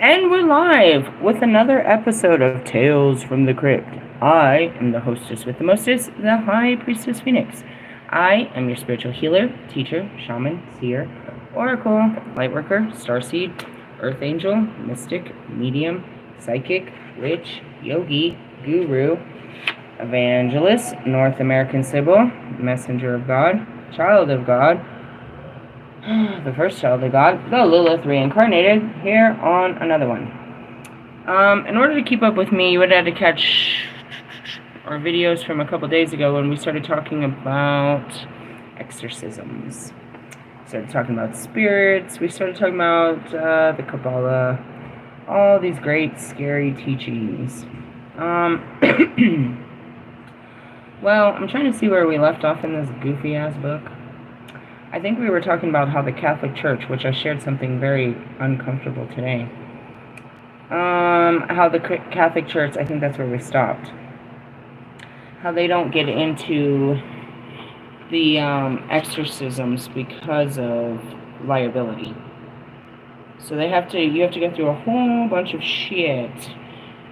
And we're live with another episode of Tales from the Crypt. I am the hostess with the mostest, the High Priestess Phoenix. I am your spiritual healer, teacher, shaman, seer, oracle, lightworker, starseed, earth angel, mystic, medium, psychic, witch, yogi, guru, evangelist, North American Sybil, messenger of God, child of God, the first child of God, the Lilith reincarnated, here on another one. In order to keep up with me, you would have to catch our videos from a couple days ago when we started talking about exorcisms. We started talking about spirits, we started talking about the Kabbalah, all these great, scary teachings. Well, I'm trying to see where we left off in this goofy-ass book. I think we were talking about how the Catholic Church, which I shared something very uncomfortable today, how the Catholic Church, I think that's where we stopped, how they don't get into the exorcisms because of liability. So you have to go through a whole bunch of shit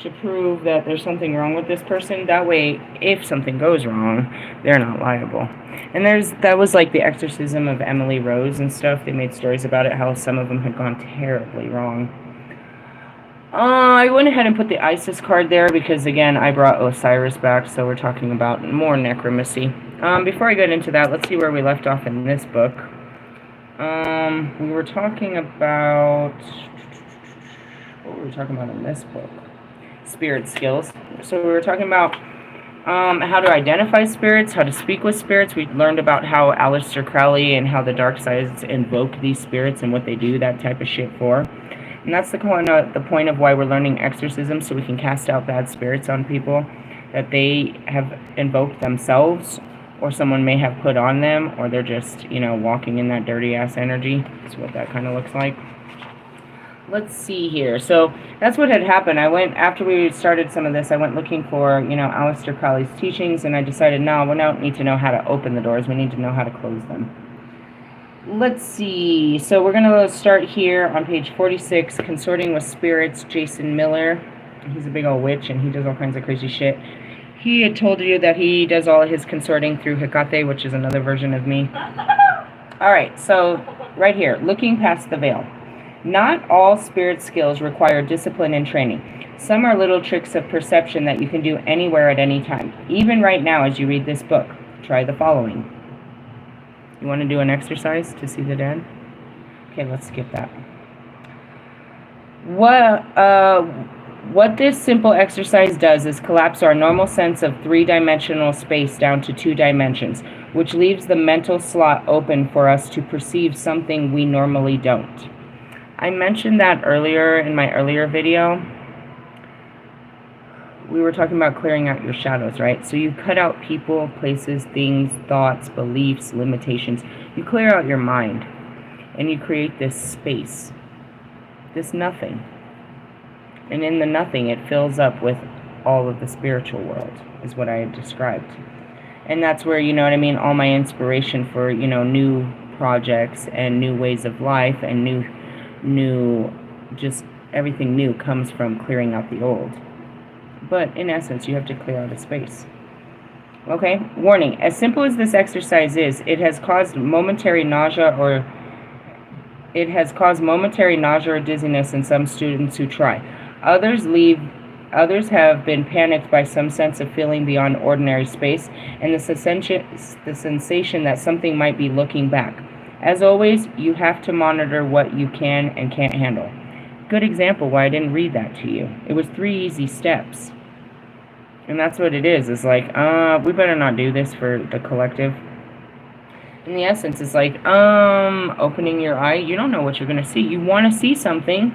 to prove that there's something wrong with this person. That way, if something goes wrong, they're not liable. And that was like the exorcism of Emily Rose and stuff. They made stories about it, how some of them had gone terribly wrong. I went ahead and put the Isis card there because, again, I brought Osiris back, so we're talking about more necromancy. Before I get into that, let's see where we left off in this book. We were talking about... What were we talking about in this book? Spirit skills. So we were talking about how to identify spirits, how to speak with spirits. We learned about how Aleister Crowley and how the dark sides invoke these spirits and what they do that type of shit for. And that's the point of why we're learning exorcism, so we can cast out bad spirits on people that they have invoked themselves, or someone may have put on them, or they're just, walking in that dirty ass energy. That's what that kind of looks like. Let's see here. So that's what had happened. After we started some of this, I went looking for, Aleister Crowley's teachings, and I decided, no, we don't need to know how to open the doors. We need to know how to close them. Let's see. So we're going to start here on page 46, Consorting with Spirits, Jason Miller. He's a big old witch, and he does all kinds of crazy shit. He had told you that he does all of his consorting through Hecate, which is another version of me. All right, so right here, looking past the veil. Not all spirit skills require discipline and training. Some are little tricks of perception that you can do anywhere at any time. Even right now as you read this book, try the following. You want to do an exercise to see the dead? Okay, let's skip that. What this simple exercise does is collapse our normal sense of three-dimensional space down to 2 dimensions, which leaves the mental slot open for us to perceive something we normally don't. I mentioned that earlier in my earlier video. We were talking about clearing out your shadows, right? So you cut out people, places, things, thoughts, beliefs, limitations. You clear out your mind, and you create this space, this nothing. And in the nothing, it fills up with all of the spiritual world, is what I had described. And that's where, all my inspiration for, new projects and new ways of life and new, just everything new comes from clearing out the old. But in essence, you have to clear out a space. Okay, warning, as simple as this exercise is, it has caused momentary nausea or dizziness in some students who try. Others have been panicked by some sense of feeling beyond ordinary space and the sensation that something might be looking back. As always, you have to monitor what you can and can't handle. Good example why I didn't read that to you. It was 3 easy steps. And that's what it is. It's like, we better not do this for the collective. In the essence, it's like, opening your eye. You don't know what you're going to see. You want to see something.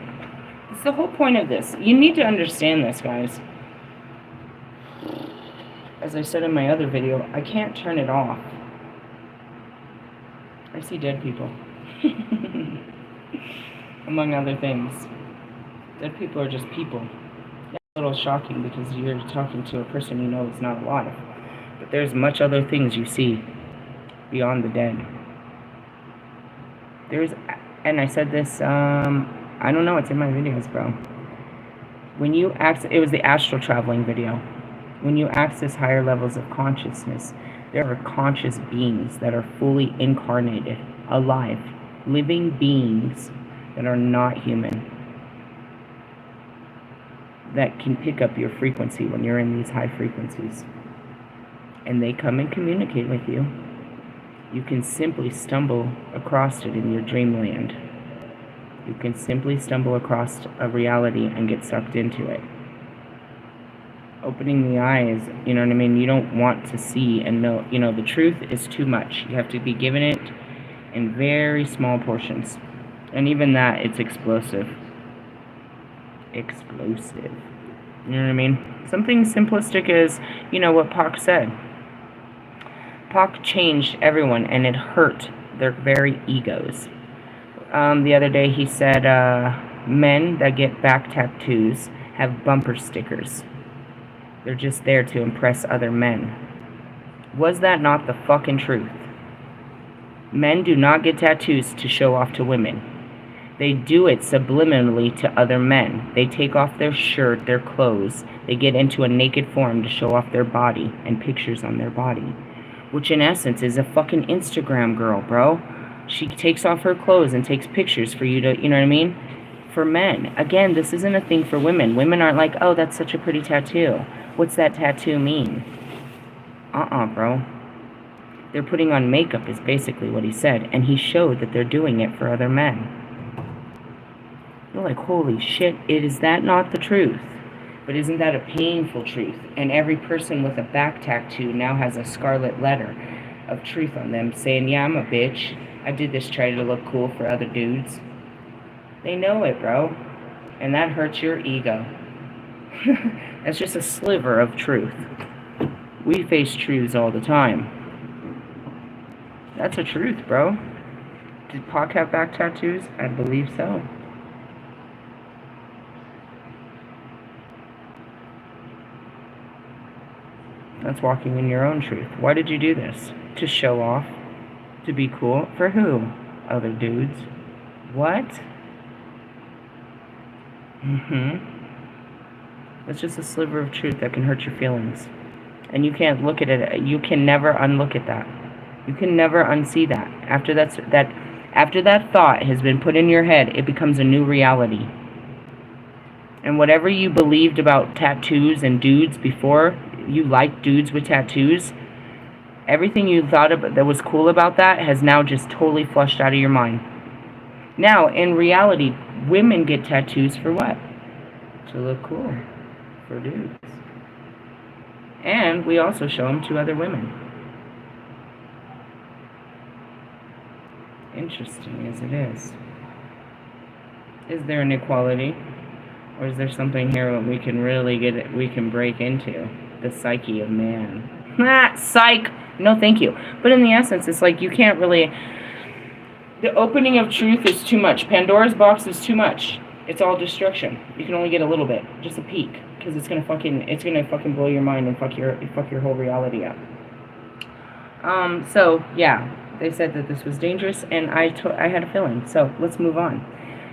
It's the whole point of this. You need to understand this, guys. As I said in my other video, I can't turn it off. I see dead people. Among other things. Dead people are just people. It's a little shocking because you're talking to a person you know is not alive. But there's much other things you see beyond the dead. And I said this I don't know, it's in my videos, bro. When you access, it was the astral traveling video. When you access higher levels of consciousness, there are conscious beings that are fully incarnated, alive, living beings that are not human, that can pick up your frequency when you're in these high frequencies. And they come and communicate with you. You can simply stumble across it in your dreamland. You can simply stumble across a reality and get sucked into it. Opening the eyes, you know what I mean? You don't want to see and know, you know, the truth is too much. You have to be given it in very small portions. And even that, it's explosive. Explosive. You know what I mean? Something simplistic is, you know, what Pac said. Pac changed everyone, and it hurt their very egos. The other day he said, men that get back tattoos have bumper stickers. They're just there to impress other men. Was that not the fucking truth? Men do not get tattoos to show off to women. They do it subliminally to other men. They take off their shirt, their clothes. They get into a naked form to show off their body and pictures on their body. Which in essence is a fucking Instagram girl, bro. She takes off her clothes and takes pictures for you to, you know what I mean? For men. Again, this isn't a thing for women. Women aren't like, oh, that's such a pretty tattoo. What's that tattoo mean? Bro. They're putting on makeup is basically what he said. And he showed that they're doing it for other men. You're like, holy shit, is that not the truth? But isn't that a painful truth? And every person with a back tattoo now has a scarlet letter of truth on them saying, yeah, I'm a bitch. I did this trying to look cool for other dudes. They know it, bro. And that hurts your ego. That's just a sliver of truth. We face truths all the time. That's a truth, bro. Did Pac have back tattoos? I believe so. That's walking in your own truth. Why did you do this? To show off? To be cool? For who? Other dudes. What? That's just a sliver of truth that can hurt your feelings. And you can't look at it. You can never unlook at that. You can never unsee that. After that thought has been put in your head, it becomes a new reality. And whatever you believed about tattoos and dudes before, you liked dudes with tattoos, everything you thought about that was cool about that has now just totally flushed out of your mind. Now, in reality, women get tattoos for what? To look cool. For dudes. And we also show them to other women. Interesting as it is. Is there an equality? Or is there something here that we can really we can break into? The psyche of man. Psych! No, thank you. But in the essence, it's like you can't really... The opening of truth is too much. Pandora's box is too much. It's all destruction. You can only get a little bit. Just a peek. Because it's gonna fucking blow your mind and fuck your whole reality up. So, yeah. They said that this was dangerous, and I had a feeling. So, let's move on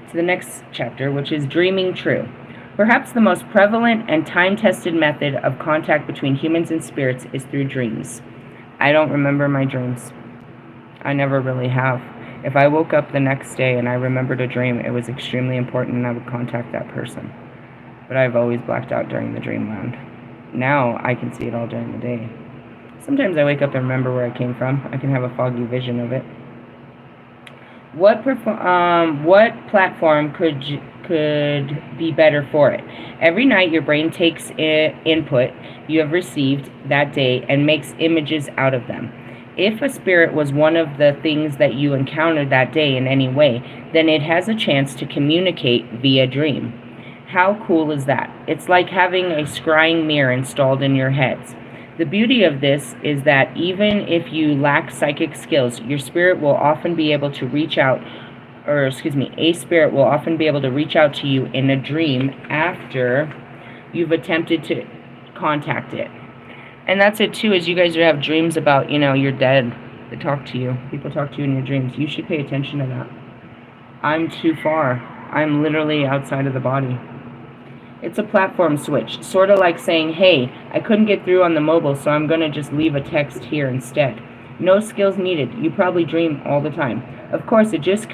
to the next chapter, which is Dreaming True. Perhaps the most prevalent and time-tested method of contact between humans and spirits is through dreams. I don't remember my dreams. I never really have. If I woke up the next day and I remembered a dream, it was extremely important and I would contact that person. But I've always blacked out during the dreamland. Now I can see it all during the day. Sometimes I wake up and remember where I came from. I can have a foggy vision of it. What platform could be better for it? Every night your brain takes input you have received that day and makes images out of them. If a spirit was one of the things that you encountered that day in any way, then it has a chance to communicate via dream. How cool is that? It's like having a scrying mirror installed in your heads. The beauty of this is that even if you lack psychic skills, your spirit will often be able to reach out, a spirit will often be able to reach out to you in a dream after you've attempted to contact it. And that's it too, is you guys have dreams about, you're dead. They talk to you. People talk to you in your dreams. You should pay attention to that. I'm too far. I'm literally outside of the body. It's a platform switch, sort of like saying, hey, I couldn't get through on the mobile, so I'm going to just leave a text here instead. No skills needed. You probably dream all the time. Of course, just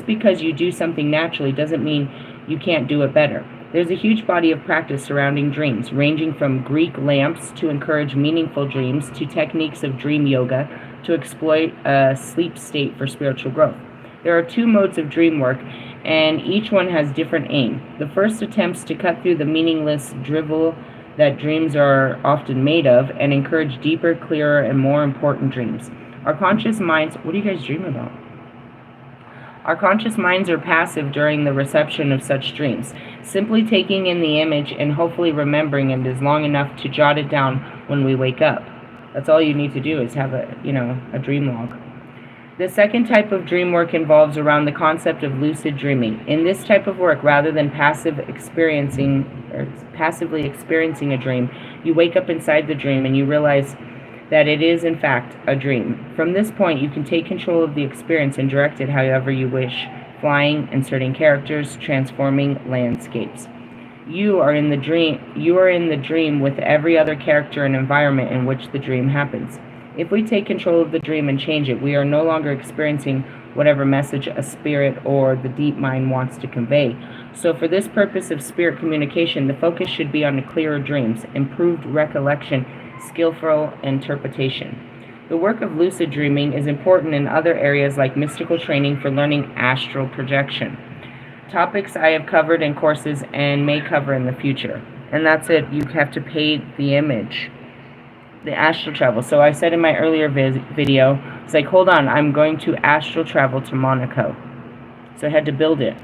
because you do something naturally doesn't mean you can't do it better. There's a huge body of practice surrounding dreams, ranging from Greek lamps to encourage meaningful dreams, to techniques of dream yoga to exploit a sleep state for spiritual growth. There are two modes of dream work, and each one has different aim. The first attempts to cut through the meaningless drivel that dreams are often made of and encourage deeper, clearer, and more important dreams. Our conscious minds, what do you guys dream about? Our conscious minds are passive during the reception of such dreams, simply taking in the image and hopefully remembering it is long enough to jot it down when we wake up. That's all you need to do is have a dream log. The second type of dream work involves around the concept of lucid dreaming. In this type of work, rather than passively experiencing a dream, you wake up inside the dream and you realize that it is in fact a dream. From this point, you can take control of the experience and direct it however you wish, flying, inserting characters, transforming landscapes. You are in the dream with every other character and environment in which the dream happens. If we take control of the dream and change it, we are no longer experiencing whatever message a spirit or the deep mind wants to convey. So for this purpose of spirit communication, the focus should be on clearer dreams, improved recollection, skillful interpretation. The work of lucid dreaming is important in other areas like mystical training for learning astral projection. Topics I have covered in courses and may cover in the future. And that's it. You have to pay the image. The astral travel. So I said in my earlier video, it's like, hold on, I'm going to astral travel to Monaco. So I had to build it.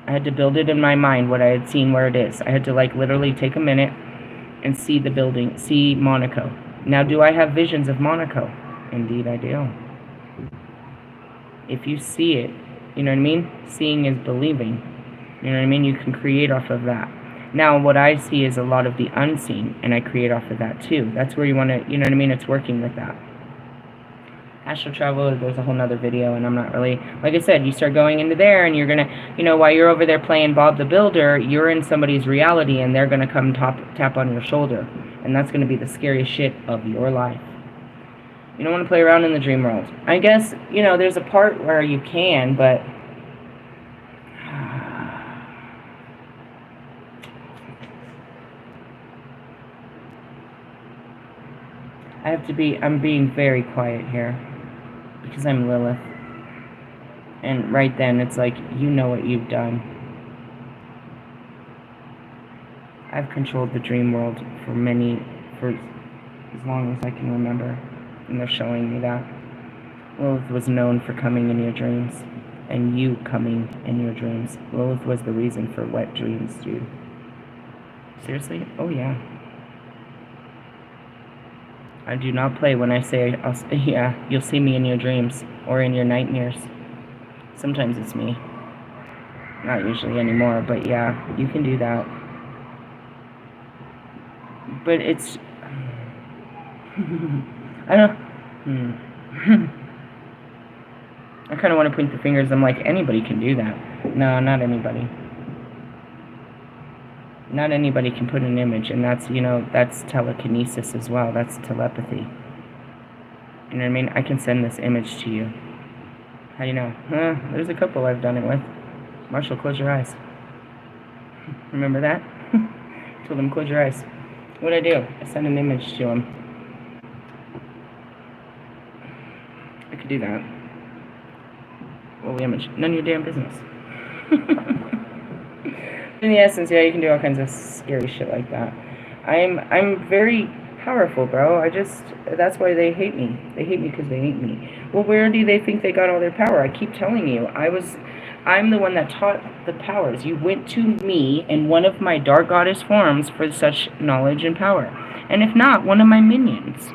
I had to build it in my mind, what I had seen, where it is. I had to literally take a minute and see the building, see Monaco. Now, do I have visions of Monaco? Indeed I do. If you see it, you know what I mean? Seeing is believing. You know what I mean? You can create off of that. Now, what I see is a lot of the unseen, and I create off of that too. That's where you want to, you know what I mean? It's working with that. Astral travel, there's a whole nother video, and I'm not really, like I said, you start going into there, and you're going to, while you're over there playing Bob the Builder, you're in somebody's reality, and they're going to come tap on your shoulder. And that's going to be the scariest shit of your life. You don't want to play around in the dream world. I guess, there's a part where you can, but I'm being very quiet here because I'm Lilith. And right then it's like, you know what you've done. I've controlled the dream world for as long as I can remember. And they're showing me that. Lilith was known for coming in your dreams. And you coming in your dreams. Lilith was the reason for wet dreams, dude. Seriously? Oh yeah. I do not play when I say, yeah, you'll see me in your dreams or in your nightmares. Sometimes it's me. Not usually anymore, but yeah, you can do that. But it's... I don't... I kind of want to point the fingers. I'm like, anybody can do that. No, not anybody. Not anybody can put an image, and that's, that's telekinesis as well. That's telepathy. You know what I mean? I can send this image to you. How do you know? There's a couple I've done it with. Marshall, close your eyes. Remember that? Told him, close your eyes. What'd I do? I sent an image to him. I could do that. Well, the image. None of your damn business. In the essence, yeah, you can do all kinds of scary shit like that. I'm very powerful, bro. That's why they hate me. They hate me because they hate me. Well, where do they think they got all their power? I keep telling you, I'm the one that taught the powers. You went to me in one of my dark goddess forms for such knowledge and power. And if not, one of my minions.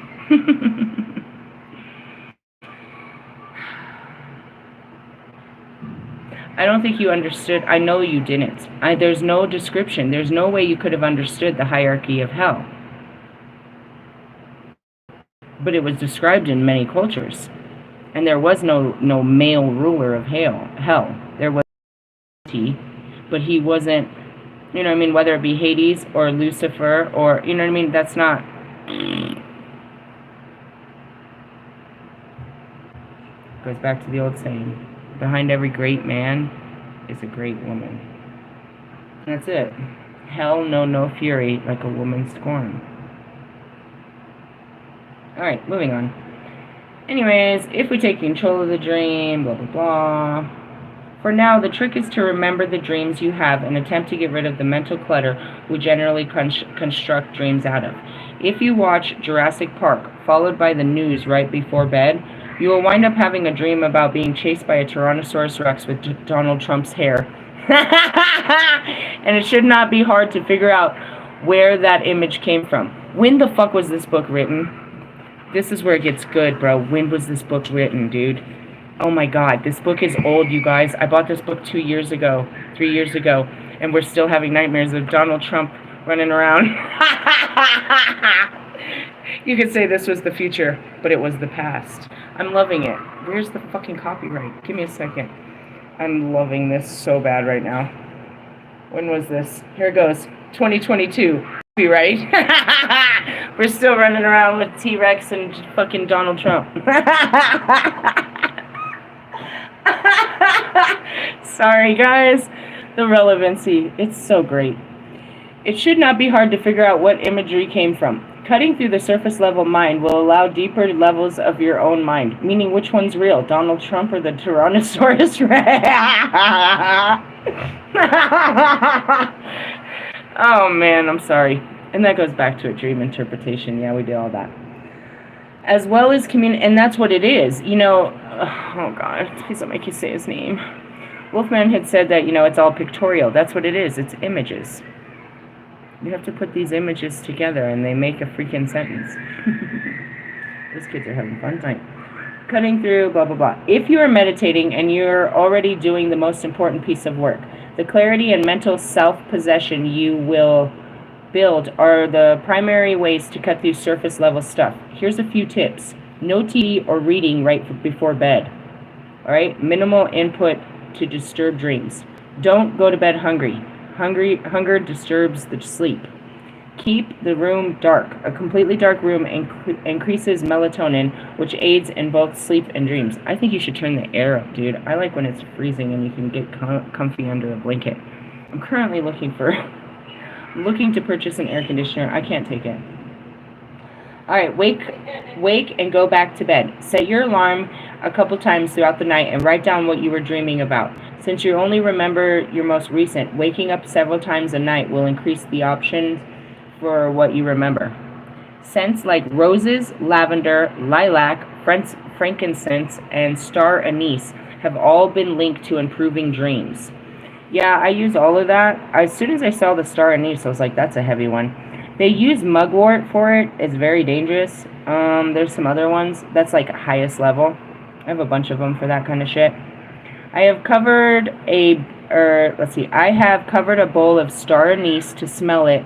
I don't think you understood. I know you didn't. There's no description. There's no way you could have understood the hierarchy of hell. But it was described in many cultures. And there was no male ruler of hell. There was but he wasn't, you know what I mean, whether it be Hades or Lucifer or, you know what I mean, that's not... Goes back to the old saying, behind every great man is a great woman. And that's it. Hell know no fury like a woman scorned. Alright, moving on. Anyways, if we take control of the dream, blah, blah, blah. For now, the trick is to remember the dreams you have and attempt to get rid of the mental clutter we generally construct dreams out of. If you watch Jurassic Park, followed by the news right before bed, you will wind up having a dream about being chased by a Tyrannosaurus Rex with Donald Trump's hair. And it should not be hard to figure out where that image came from. When the fuck was this book written? This is where it gets good, bro. When was this book written, dude? Oh my god, this book is old, you guys. I bought this book 2 years ago, 3 years ago, and we're still having nightmares of Donald Trump running around. You could say this was the future, but it was the past. I'm loving it. Where's the fucking copyright? Give me a second. I'm loving this so bad right now. When was this? Here it goes. 2022. Copyright. We're still running around with T-Rex and fucking Donald Trump. Sorry, guys. The relevancy. It's so great. It should not be hard to figure out what imagery came from. Cutting through the surface level mind will allow deeper levels of your own mind, meaning which one's real, Donald Trump or the Tyrannosaurus Rex? Oh man, I'm sorry. And that goes back to a dream interpretation. Yeah, we did all that. As well as and that's what it is. You know, oh god, please don't make you say his name. Wolfman had said that, you know, it's all pictorial. That's what it is. It's images. You have to put these images together and they make a freaking sentence. Those kids are having fun tonight. Cutting through, blah, blah, blah. If you are meditating and you're already doing the most important piece of work, the clarity and mental self-possession you will build are the primary ways to cut through surface level stuff. Here's a few tips. No TV or reading right before bed. All right? Minimal input to disturb dreams. Don't go to bed hungry. Hunger disturbs the sleep. Keep the room dark. A completely dark room increases melatonin, which aids in both sleep and dreams. I think you should turn the air up, dude. I like when it's freezing and you can get comfy under a blanket. I'm currently looking to purchase an air conditioner. I can't take it. All right, wake and go back to bed. Set your alarm a couple times throughout the night and write down what you were dreaming about. Since you only remember your most recent, waking up several times a night will increase the options for what you remember. Scents like roses, lavender, lilac, frankincense, and star anise have all been linked to improving dreams. Yeah, I use all of that. As soon as I saw the star anise, I was like, that's a heavy one. They use mugwort for it. It's very dangerous. There's some other ones. That's like highest level. I have a bunch of them for that kind of shit. I have covered a bowl of star anise to smell it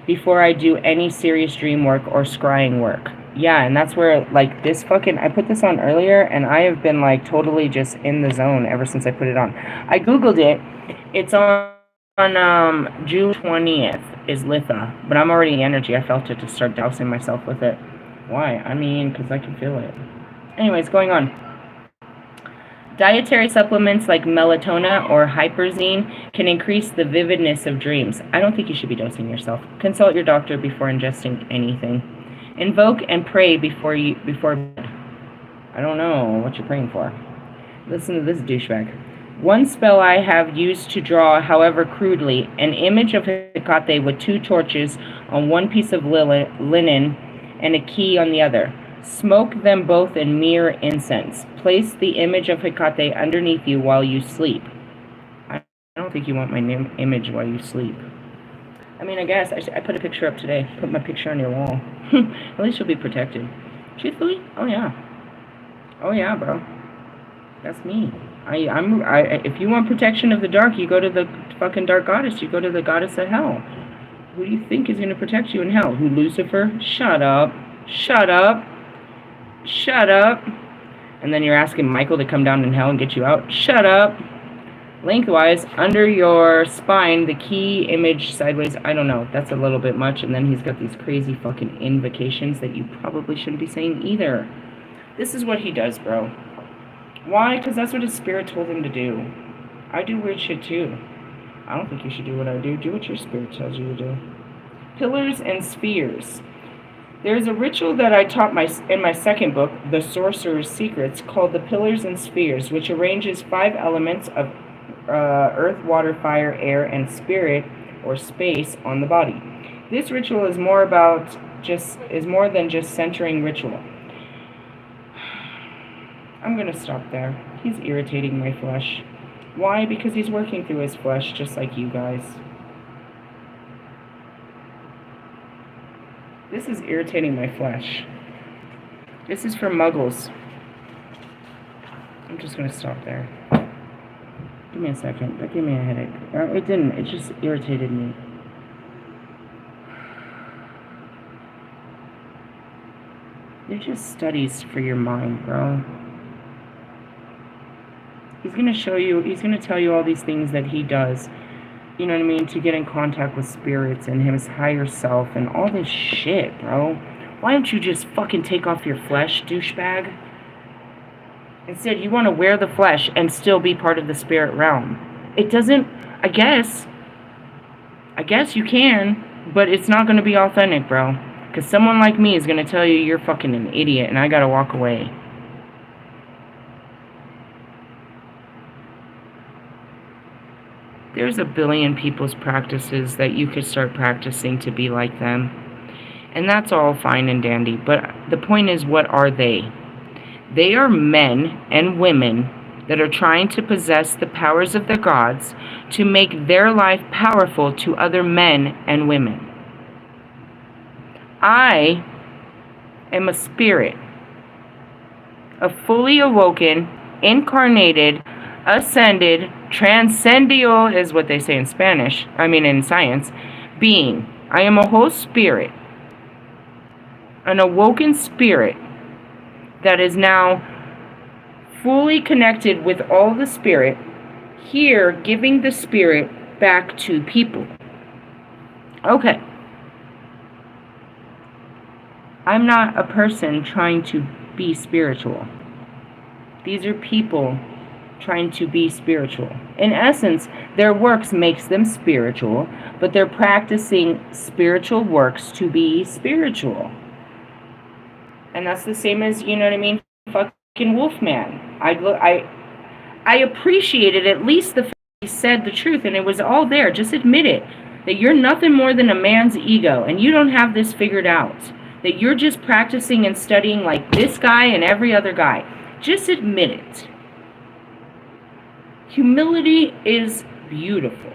before I do any serious dream work or scrying work. Yeah, and that's where, like, this fucking... I put this on earlier, and I have been, like, totally just in the zone ever since I put it on. I Googled it. It's on June 20th is Litha, but I'm already in energy. I felt it to start dousing myself with it. Why? I mean, because I can feel it. Anyways, going on. Dietary supplements like melatonin or hyperzine can increase the vividness of dreams. I don't think you should be dosing yourself. Consult your doctor before ingesting anything. Invoke and pray before bed. I don't know what you're praying for. Listen to this douchebag. One spell I have used to draw, however crudely, an image of Hecate with 2 torches on one piece of linen and a key on the other. Smoke them both in mere incense. Place the image of Hecate underneath you while you sleep. I don't think you want my image while you sleep. I mean, I guess I put a picture up today. Put my picture on your wall. At least you'll be protected. Truthfully? Oh yeah. Oh yeah, bro. That's me. If you want protection of the dark, you go to the fucking dark goddess. You go to the goddess of hell. Who do you think is going to protect you in hell? Who, Lucifer? Shut up. Shut up. Shut up. And then you're asking Michael to come down in hell and get you out. Shut up. Lengthwise, under your spine, the key image sideways, I don't know, that's a little bit much, and then he's got these crazy fucking invocations that you probably shouldn't be saying either. This is what he does, bro. Why? Because that's what his spirit told him to do. I do weird shit too. I don't think you should do what I do. Do what your spirit tells you to do. Pillars and spheres. There's a ritual that I taught in my second book, The Sorcerer's Secrets, called the Pillars and Spheres, which arranges 5 elements of earth, water, fire, air, and spirit, or space, on the body. This ritual is more than just centering ritual. I'm gonna stop there. He's irritating my flesh. Why? Because he's working through his flesh, just like you guys. This is irritating my flesh. This is for muggles. I'm just gonna stop there. Give me a second. That gave me a headache. It didn't. It just irritated me. They're just studies for your mind, bro. He's going to show you, he's going to tell you all these things that he does, you know what I mean, to get in contact with spirits and his higher self and all this shit, bro. Why don't you just fucking take off your flesh, douchebag? Instead, you want to wear the flesh and still be part of the spirit realm. It doesn't, I guess you can, but it's not going to be authentic, bro. Because someone like me is going to tell you you're fucking an idiot and I got to walk away. There's a billion people's practices that you could start practicing to be like them. And that's all fine and dandy. But the point is, what are they? They are men and women that are trying to possess the powers of the gods to make their life powerful to other men and women. I am a spirit, a fully awoken, incarnated, ascended, transcendial is what they say in Spanish, in science, being. I am a whole spirit, an awoken spirit that is now fully connected with all the spirit, here giving the spirit back to people. Okay. I'm not a person trying to be spiritual. These are people trying to be spiritual. In essence, their works makes them spiritual, but they're practicing spiritual works to be spiritual. And that's the same as, you know what I mean, fucking Wolfman. I appreciated at least the fact he said the truth, and it was all there. Just admit it, that you're nothing more than a man's ego, and you don't have this figured out. That you're just practicing and studying like this guy and every other guy. Just admit it. Humility is beautiful.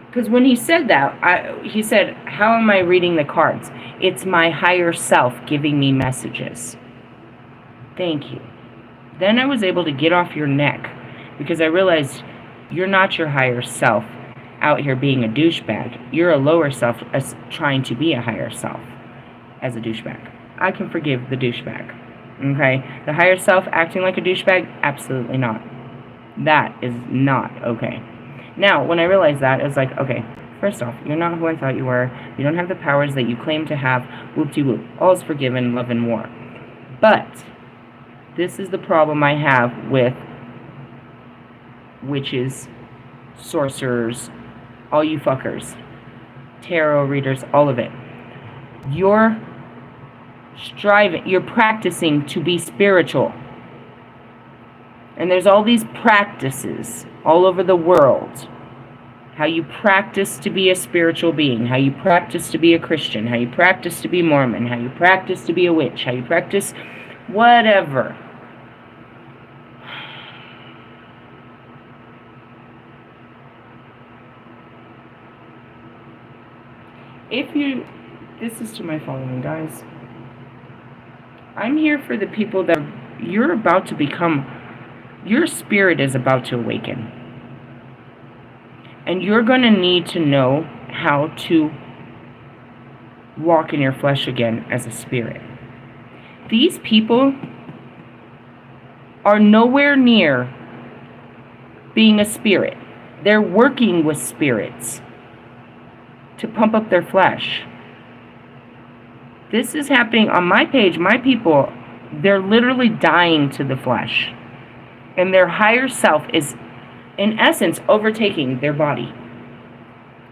Because when he said that, he said, how am I reading the cards? It's my higher self giving me messages. Thank you. Then I was able to get off your neck because I realized you're not your higher self out here being a douchebag. You're a lower self trying to be a higher self as a douchebag. I can forgive the douchebag. Okay? The higher self acting like a douchebag? Absolutely not. That is not okay. Now, when I realized that, it was like, okay, first off, you're not who I thought you were. You don't have the powers that you claim to have. Whoop-de-whoop. All is forgiven, love, and war. But this is the problem I have with witches, sorcerers, all you fuckers, tarot readers, all of it. You're striving, you're practicing to be spiritual. And there's all these practices all over the world. How you practice to be a spiritual being. How you practice to be a Christian. How you practice to be Mormon. How you practice to be a witch. How you practice whatever. This is to my following, guys. I'm here for the people that you're about to become. Your spirit is about to awaken. And you're going to need to know how to walk in your flesh again as a spirit. These people are nowhere near being a spirit. They're working with spirits to pump up their flesh. This is happening on my page. My people, they're literally dying to the flesh. And their higher self is, in essence, overtaking their body.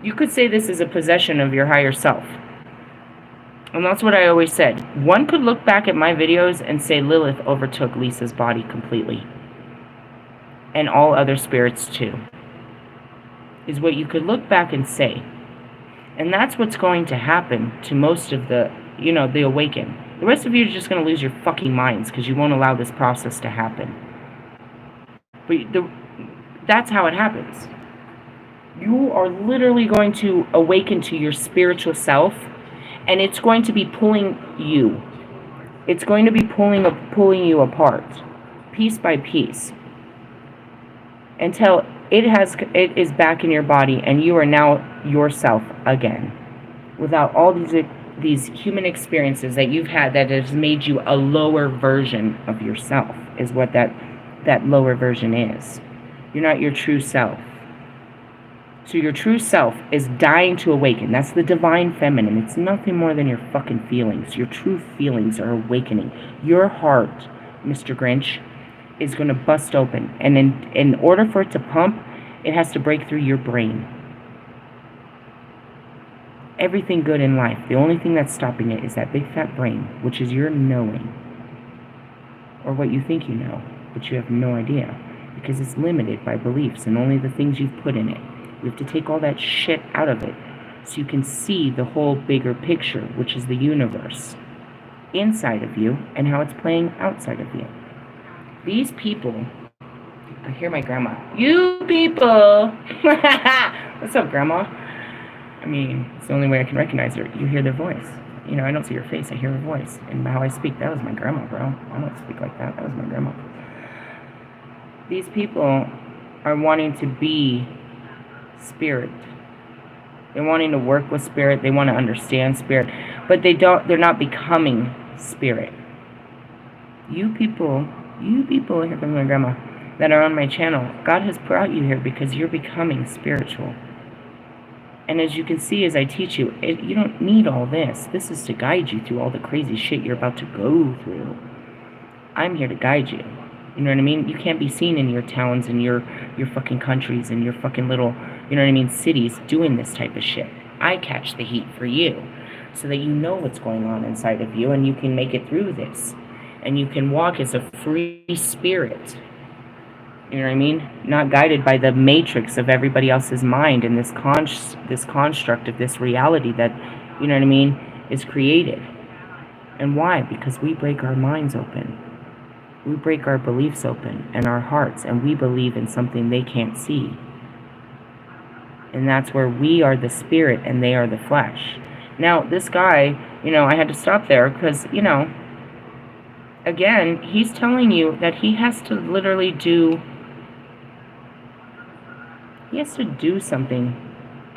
You could say this is a possession of your higher self. And that's what I always said. One could look back at my videos and say Lilith overtook Lisa's body completely. And all other spirits too. Is what you could look back and say. And that's what's going to happen to most of the, the awakened. The rest of you are just going to lose your fucking minds because you won't allow this process to happen. But that's how it happens. You are literally going to awaken to your spiritual self, and it's going to be pulling you. It's going to be pulling you apart, piece by piece, until it is back in your body, and you are now yourself again, without all these human experiences that you've had that has made you a lower version of yourself. Is what that lower version is. You're not your true self. So your true self is dying to awaken. That's the divine feminine. It's nothing more than your fucking feelings. Your true feelings are awakening. Your heart, Mr. Grinch, is going to bust open. And in order for it to pump, it has to break through your brain. Everything good in life, the only thing that's stopping it is that big fat brain, which is your knowing. Or what you think you know, but you have no idea. Because it's limited by beliefs and only the things you've put in it. You have to take all that shit out of it so you can see the whole bigger picture, which is the universe inside of you and how it's playing outside of you. These people, I hear my grandma. You people! What's up, Grandma? I mean, it's the only way I can recognize her. You hear their voice. I don't see her face, I hear her voice. And how I speak, that was my grandma, bro. I don't speak like that. That was my grandma. These people are wanting to be spirit. They're wanting to work with spirit. They want to understand spirit. But they're not becoming spirit. You people, here comes my grandma, that are on my channel, God has brought you here because you're becoming spiritual. And as you can see, as I teach you, you don't need all this. This is to guide you through all the crazy shit you're about to go through. I'm here to guide you. You know what I mean? You can't be seen in your towns and your fucking countries and your fucking little, cities doing this type of shit. I catch the heat for you so that you know what's going on inside of you and you can make it through this. And you can walk as a free spirit. You know what I mean? Not guided by the matrix of everybody else's mind and this construct of this reality that, is created. And why? Because we break our minds open. We break our beliefs open and our hearts, and we believe in something they can't see. And that's where we are the spirit and they are the flesh. Now, this guy, I had to stop there because, again, he's telling you that he has to literally do something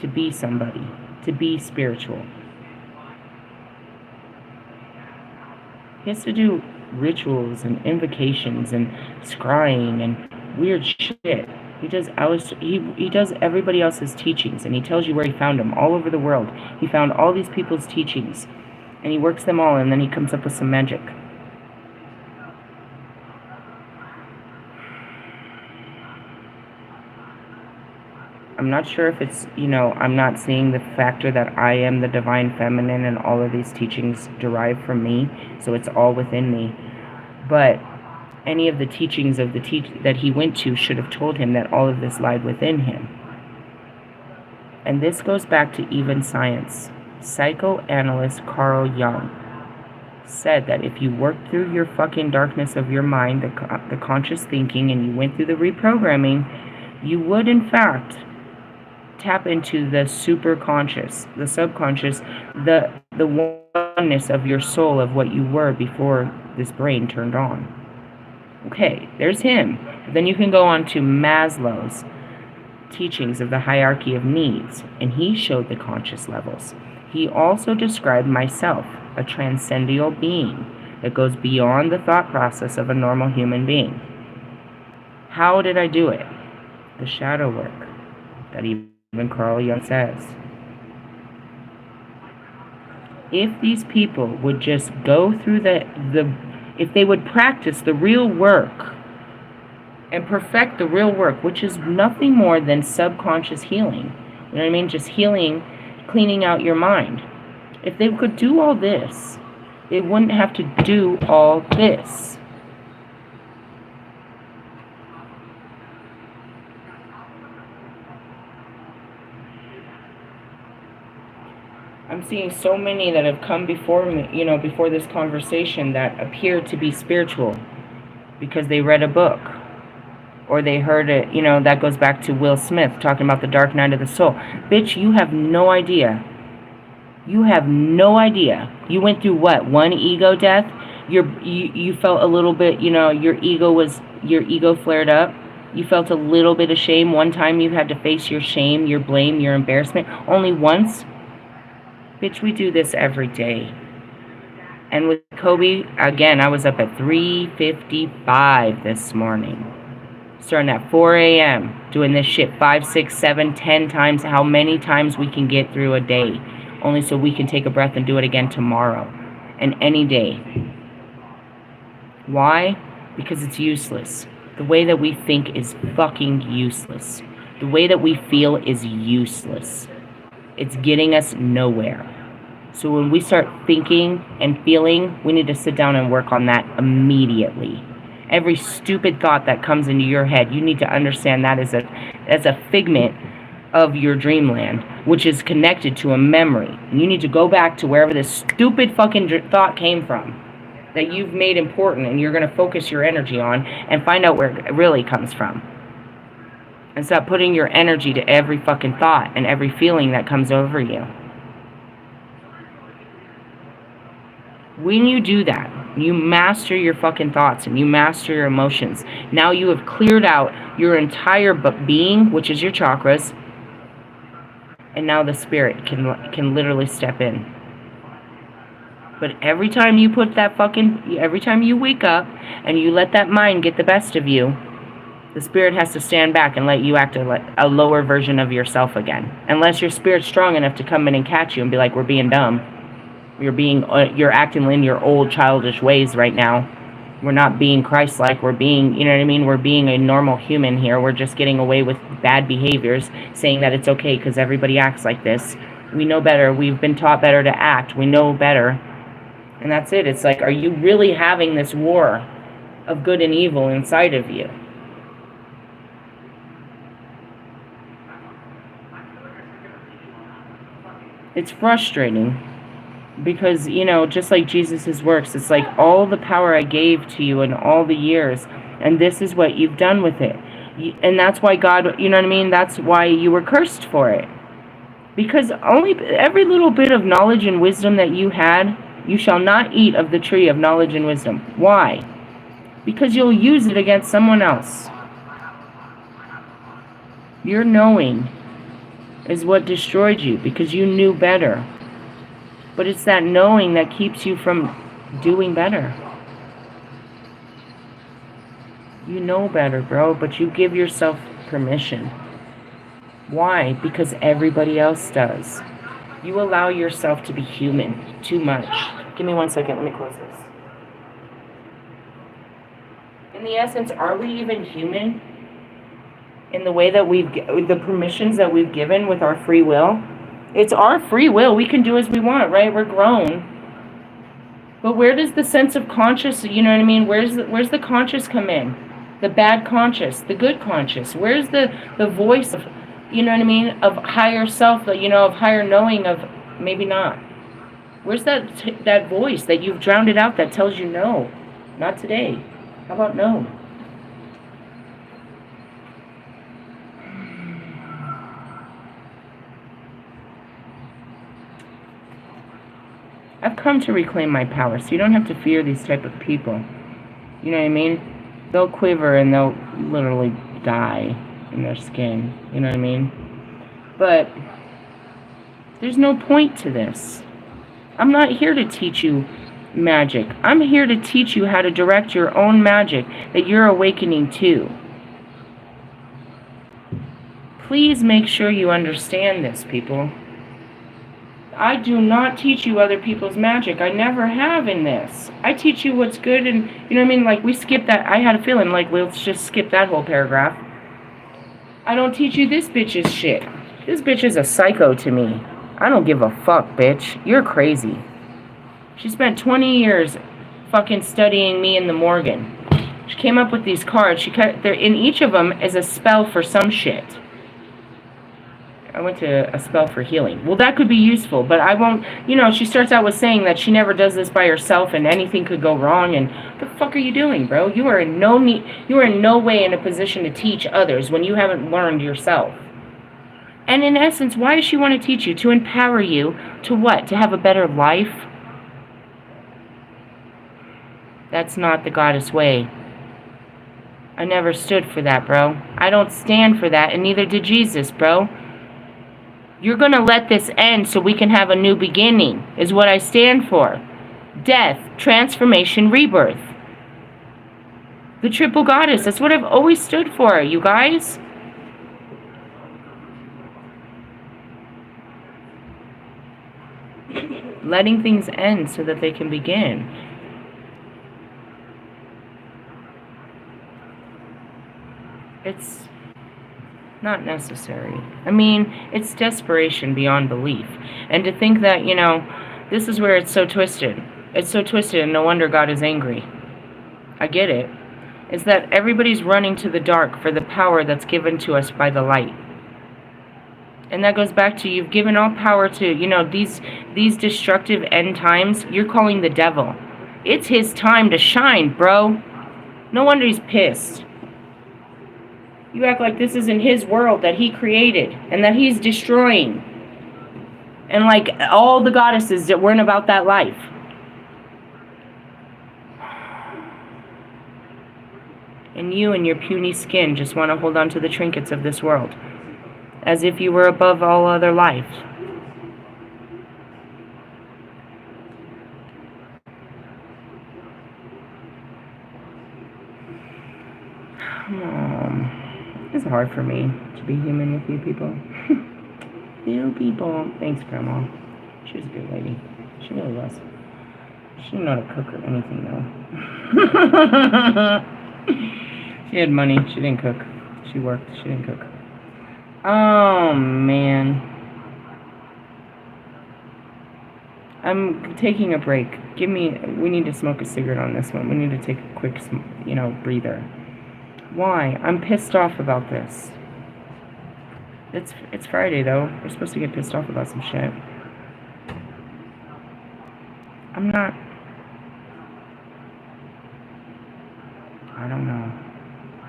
to be somebody, to be spiritual. He has to do rituals and invocations and scrying and weird shit. He does everybody else's teachings, and he tells you where he found them all over the world. He found all these people's teachings, and he works them all, and then he comes up with some magic. I'm not sure if it's, I'm not seeing the factor that I am the divine feminine and all of these teachings derive from me, so it's all within me. But any of the teachings of that he went to should have told him that all of this lied within him. And this goes back to even science. Psychoanalyst Carl Jung said that if you worked through your fucking darkness of your mind, the conscious thinking, and you went through the reprogramming, you would in fact tap into the superconscious, the subconscious, the oneness of your soul of what you were before this brain turned on. Okay, there's him. Then you can go on to Maslow's teachings of the hierarchy of needs, and he showed the conscious levels. He also described myself, a transcendental being that goes beyond the thought process of a normal human being. How did I do it? the shadow work that even Carl Jung says. If these people would just go through if they would practice the real work and perfect the real work, which is nothing more than subconscious healing. You know what I mean? Just healing, cleaning out your mind. If they could do all this, they wouldn't have to do all this. I'm seeing so many that have come before me, before this conversation, that appear to be spiritual because they read a book or they heard it. That goes back to Will Smith talking about the dark night of the soul. Bitch, you have no idea. You have no idea. You went through what? One ego death? You felt a little bit, your ego flared up. You felt a little bit of shame. One time you had to face your shame, your blame, your embarrassment. Only once? Bitch, we do this every day. And with Kobe, again, I was up at 3:55 this morning. Starting at 4 a.m. Doing this shit 5, 6, 7, 10 times. How many times we can get through a day. Only so we can take a breath and do it again tomorrow. And any day. Why? Because it's useless. The way that we think is fucking useless. The way that we feel is useless. It's getting us nowhere. So when we start thinking and feeling, we need to sit down and work on that immediately. Every stupid thought that comes into your head, you need to understand that as a figment of your dreamland, which is connected to a memory. And you need to go back to wherever this stupid fucking thought came from that you've made important and you're going to focus your energy on and find out where it really comes from. And stop putting your energy to every fucking thought and every feeling that comes over you. When you do that, you master your fucking thoughts and you master your emotions. Now you have cleared out your entire being, which is your chakras, and now the spirit can literally step in. But every time you every time you wake up and you let that mind get the best of you, the spirit has to stand back and let you act a lower version of yourself again. Unless your spirit's strong enough to come in and catch you and be like, we're being dumb. You're acting in your old childish ways right now. We're not being Christ-like. We're being, we're being a normal human here. We're just getting away with bad behaviors, saying that it's okay because everybody acts like this. We know better. We've been taught better to act. We know better. And that's it. It's like, are you really having this war of good and evil inside of you? It's frustrating because, just like Jesus' works, it's like all the power I gave to you in all the years, and this is what you've done with it. And that's why God, that's why you were cursed for it. Because only every little bit of knowledge and wisdom that you had, you shall not eat of the tree of knowledge and wisdom. Why? Because you'll use it against someone else. Your knowing is what destroyed you because you knew better. But it's that knowing that keeps you from doing better. You know better, bro, but you give yourself permission. Why? Because everybody else does. You allow yourself to be human too much. Give me 1 second, let me close this. In the essence, are we even human? In the way that the permissions that we've given with our free will? It's our free will. We can do as we want, right? We're grown. But where does the sense of conscious, where's the conscious come in? The bad conscious, the good conscious. Where's the voice of, of higher self, of higher knowing of maybe not? Where's that voice that you've drowned it out that tells you no, not today? How about no? I've come to reclaim my power, so you don't have to fear these type of people. You know what I mean? They'll quiver and they'll literally die in their skin. You know what I mean? But there's no point to this. I'm not here to teach you magic. I'm here to teach you how to direct your own magic that you're awakening to. Please make sure you understand this, people. I do not teach you other people's magic. I never have in this. I teach you what's good, and you know what I mean? Like, we skipped that. I had a feeling like, let's just skip that whole paragraph. I don't teach you this bitch's shit. This bitch is a psycho to me. I don't give a fuck, bitch. You're crazy. She spent 20 years fucking studying me in the Morgan. She came up with these cards. In each of them is a spell for some shit. I went to a spell for healing. Well, that could be useful, but I won't. You know, she starts out with saying that she never does this by herself and anything could go wrong. And what the fuck are you doing, bro? You are in no way in a position to teach others when you haven't learned yourself. And in essence, why does she want to teach you? To empower you to what? To have a better life? That's not the goddess way. I never stood for that, bro. I don't stand for that, and neither did Jesus, bro. You're going to let this end so we can have a new beginning, is what I stand for. Death, transformation, rebirth. The triple goddess, that's what I've always stood for, you guys. Letting things end so that they can begin. It's not necessary. I mean, it's desperation beyond belief. And to think that, you know, this is where it's so twisted. It's so twisted, and no wonder God is angry. I get it. It's that everybody's running to the dark for the power that's given to us by the light. And that goes back to, you've given all power to, you know, these destructive end times. You're calling the devil. It's his time to shine, bro. No wonder he's pissed. You act like this isn't his world that he created and that he's destroying. And like all the goddesses that weren't about that life. And you and your puny skin just want to hold on to the trinkets of this world. As if you were above all other life. It's hard for me to be human with you people. You people. Thanks, Grandma. She was a good lady. She really was. She didn't know how to cook or anything, though. She had money. She didn't cook. She worked. She didn't cook. Oh, man. I'm taking a break. We need to smoke a cigarette on this one. We need to take a quick, breather. Why? I'm pissed off about this. It's Friday, though. We're supposed to get pissed off about some shit. I'm not... I don't know.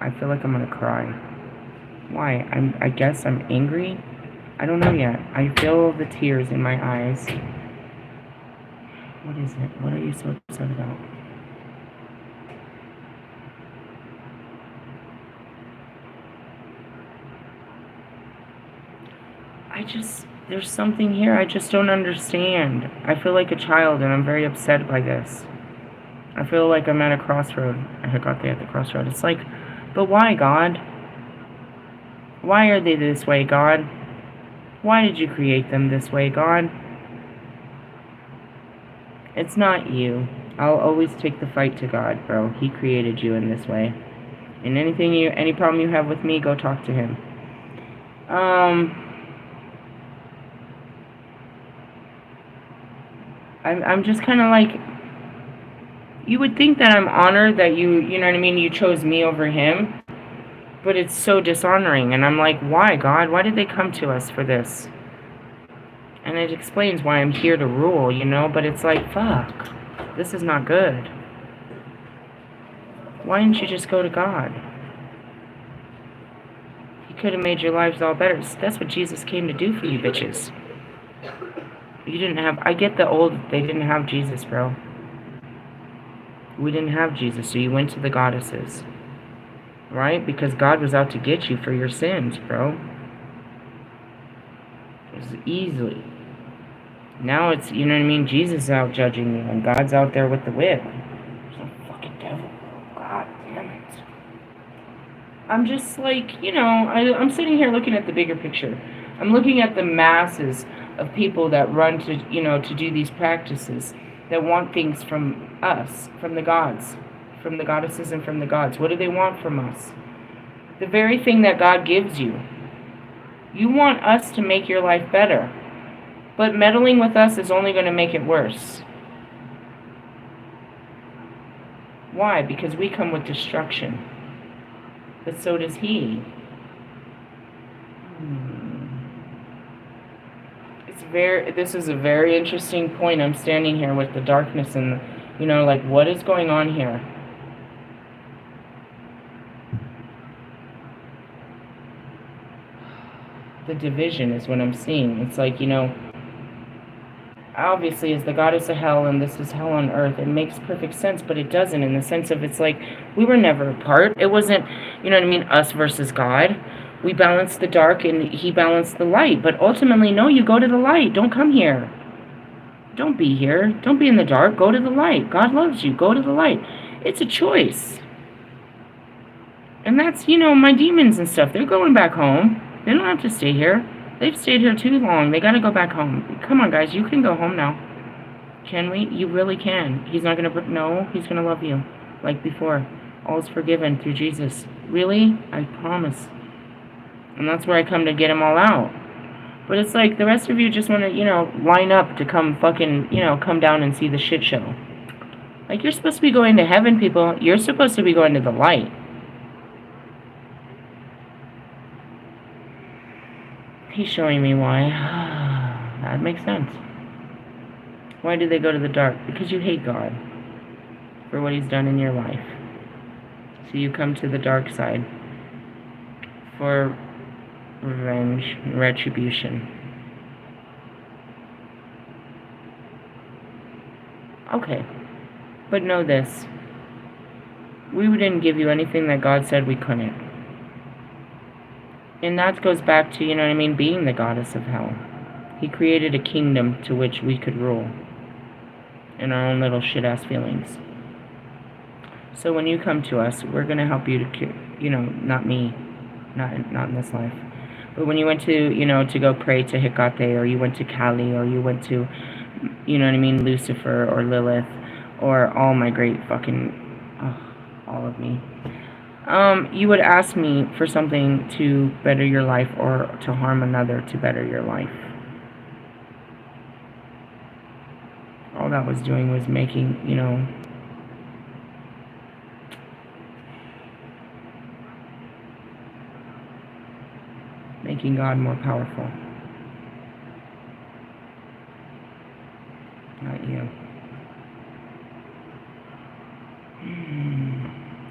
I feel like I'm gonna cry. Why? I guess I'm angry? I don't know yet. I feel the tears in my eyes. What is it? What are you so upset about? There's something here I just don't understand. I feel like a child, and I'm very upset by this. I feel like I'm at a crossroad. I got there at the crossroad. It's like, but why, God? Why are they this way, God? Why did you create them this way, God? It's not you. I'll always take the fight to God, bro. He created you in this way. And any problem you have with me, go talk to him. I'm just kind of like, you would think that I'm honored that you know what I mean, you chose me over him, but it's so dishonoring, and I'm like, why, God? Why did they come to us for this? And it explains why I'm here to rule, but it's like, fuck, this is not good. Why didn't you just go to God? He could have made your lives all better. That's what Jesus came to do for you bitches. You didn't have... I get they didn't have Jesus, bro. We didn't have Jesus, so you went to the goddesses. Right? Because God was out to get you for your sins, bro. It was easily. Now it's, you know what I mean? Jesus is out judging you, and God's out there with the whip. There's no fucking devil, bro. God damn it. I'm just like, I'm sitting here looking at the bigger picture. I'm looking at the masses of people that run to, to do these practices, that want things from us, from the gods, from the goddesses and from the gods. What do they want from us? The very thing that God gives you. You want us to make your life better. But meddling with us is only going to make it worse. Why? Because we come with destruction. But so does he. This is a very interesting point. I'm standing here with the darkness and, like, what is going on here? The division is what I'm seeing. It's like, obviously as the goddess of hell and this is hell on earth, it makes perfect sense, but it doesn't, in the sense of, it's like we were never apart. It wasn't, us versus God. We balanced the dark and he balanced the light, but ultimately, no, you go to the light. Don't come here. Don't be here. Don't be in the dark. Go to the light. God loves you. Go to the light. It's a choice. And that's, my demons and stuff, they're going back home. They don't have to stay here. They've stayed here too long. They got to go back home. Come on, guys. You can go home now. Can we? You really can. He's not going to... No, he's going to love you. Like before. All is forgiven through Jesus. Really? I promise. And that's where I come to get them all out. But it's like the rest of you just want to, line up to come fucking, come down and see the shit show. Like, you're supposed to be going to heaven, people. You're supposed to be going to the light. He's showing me why. That makes sense. Why do they go to the dark? Because you hate God for what he's done in your life. So you come to the dark side for revenge and retribution. Okay. But know this. We didn't give you anything that God said we couldn't. And that goes back to, being the goddess of hell. He created a kingdom to which we could rule in our own little shit-ass feelings. So when you come to us, we're going to help you to, not me, not in this life. But when you went to, to go pray to Hecate, or you went to Kali, or you went to, Lucifer, or Lilith, or all my great fucking, all of me. You would ask me for something to better your life or to harm another to better your life. All that was doing was making, making God more powerful. Not you.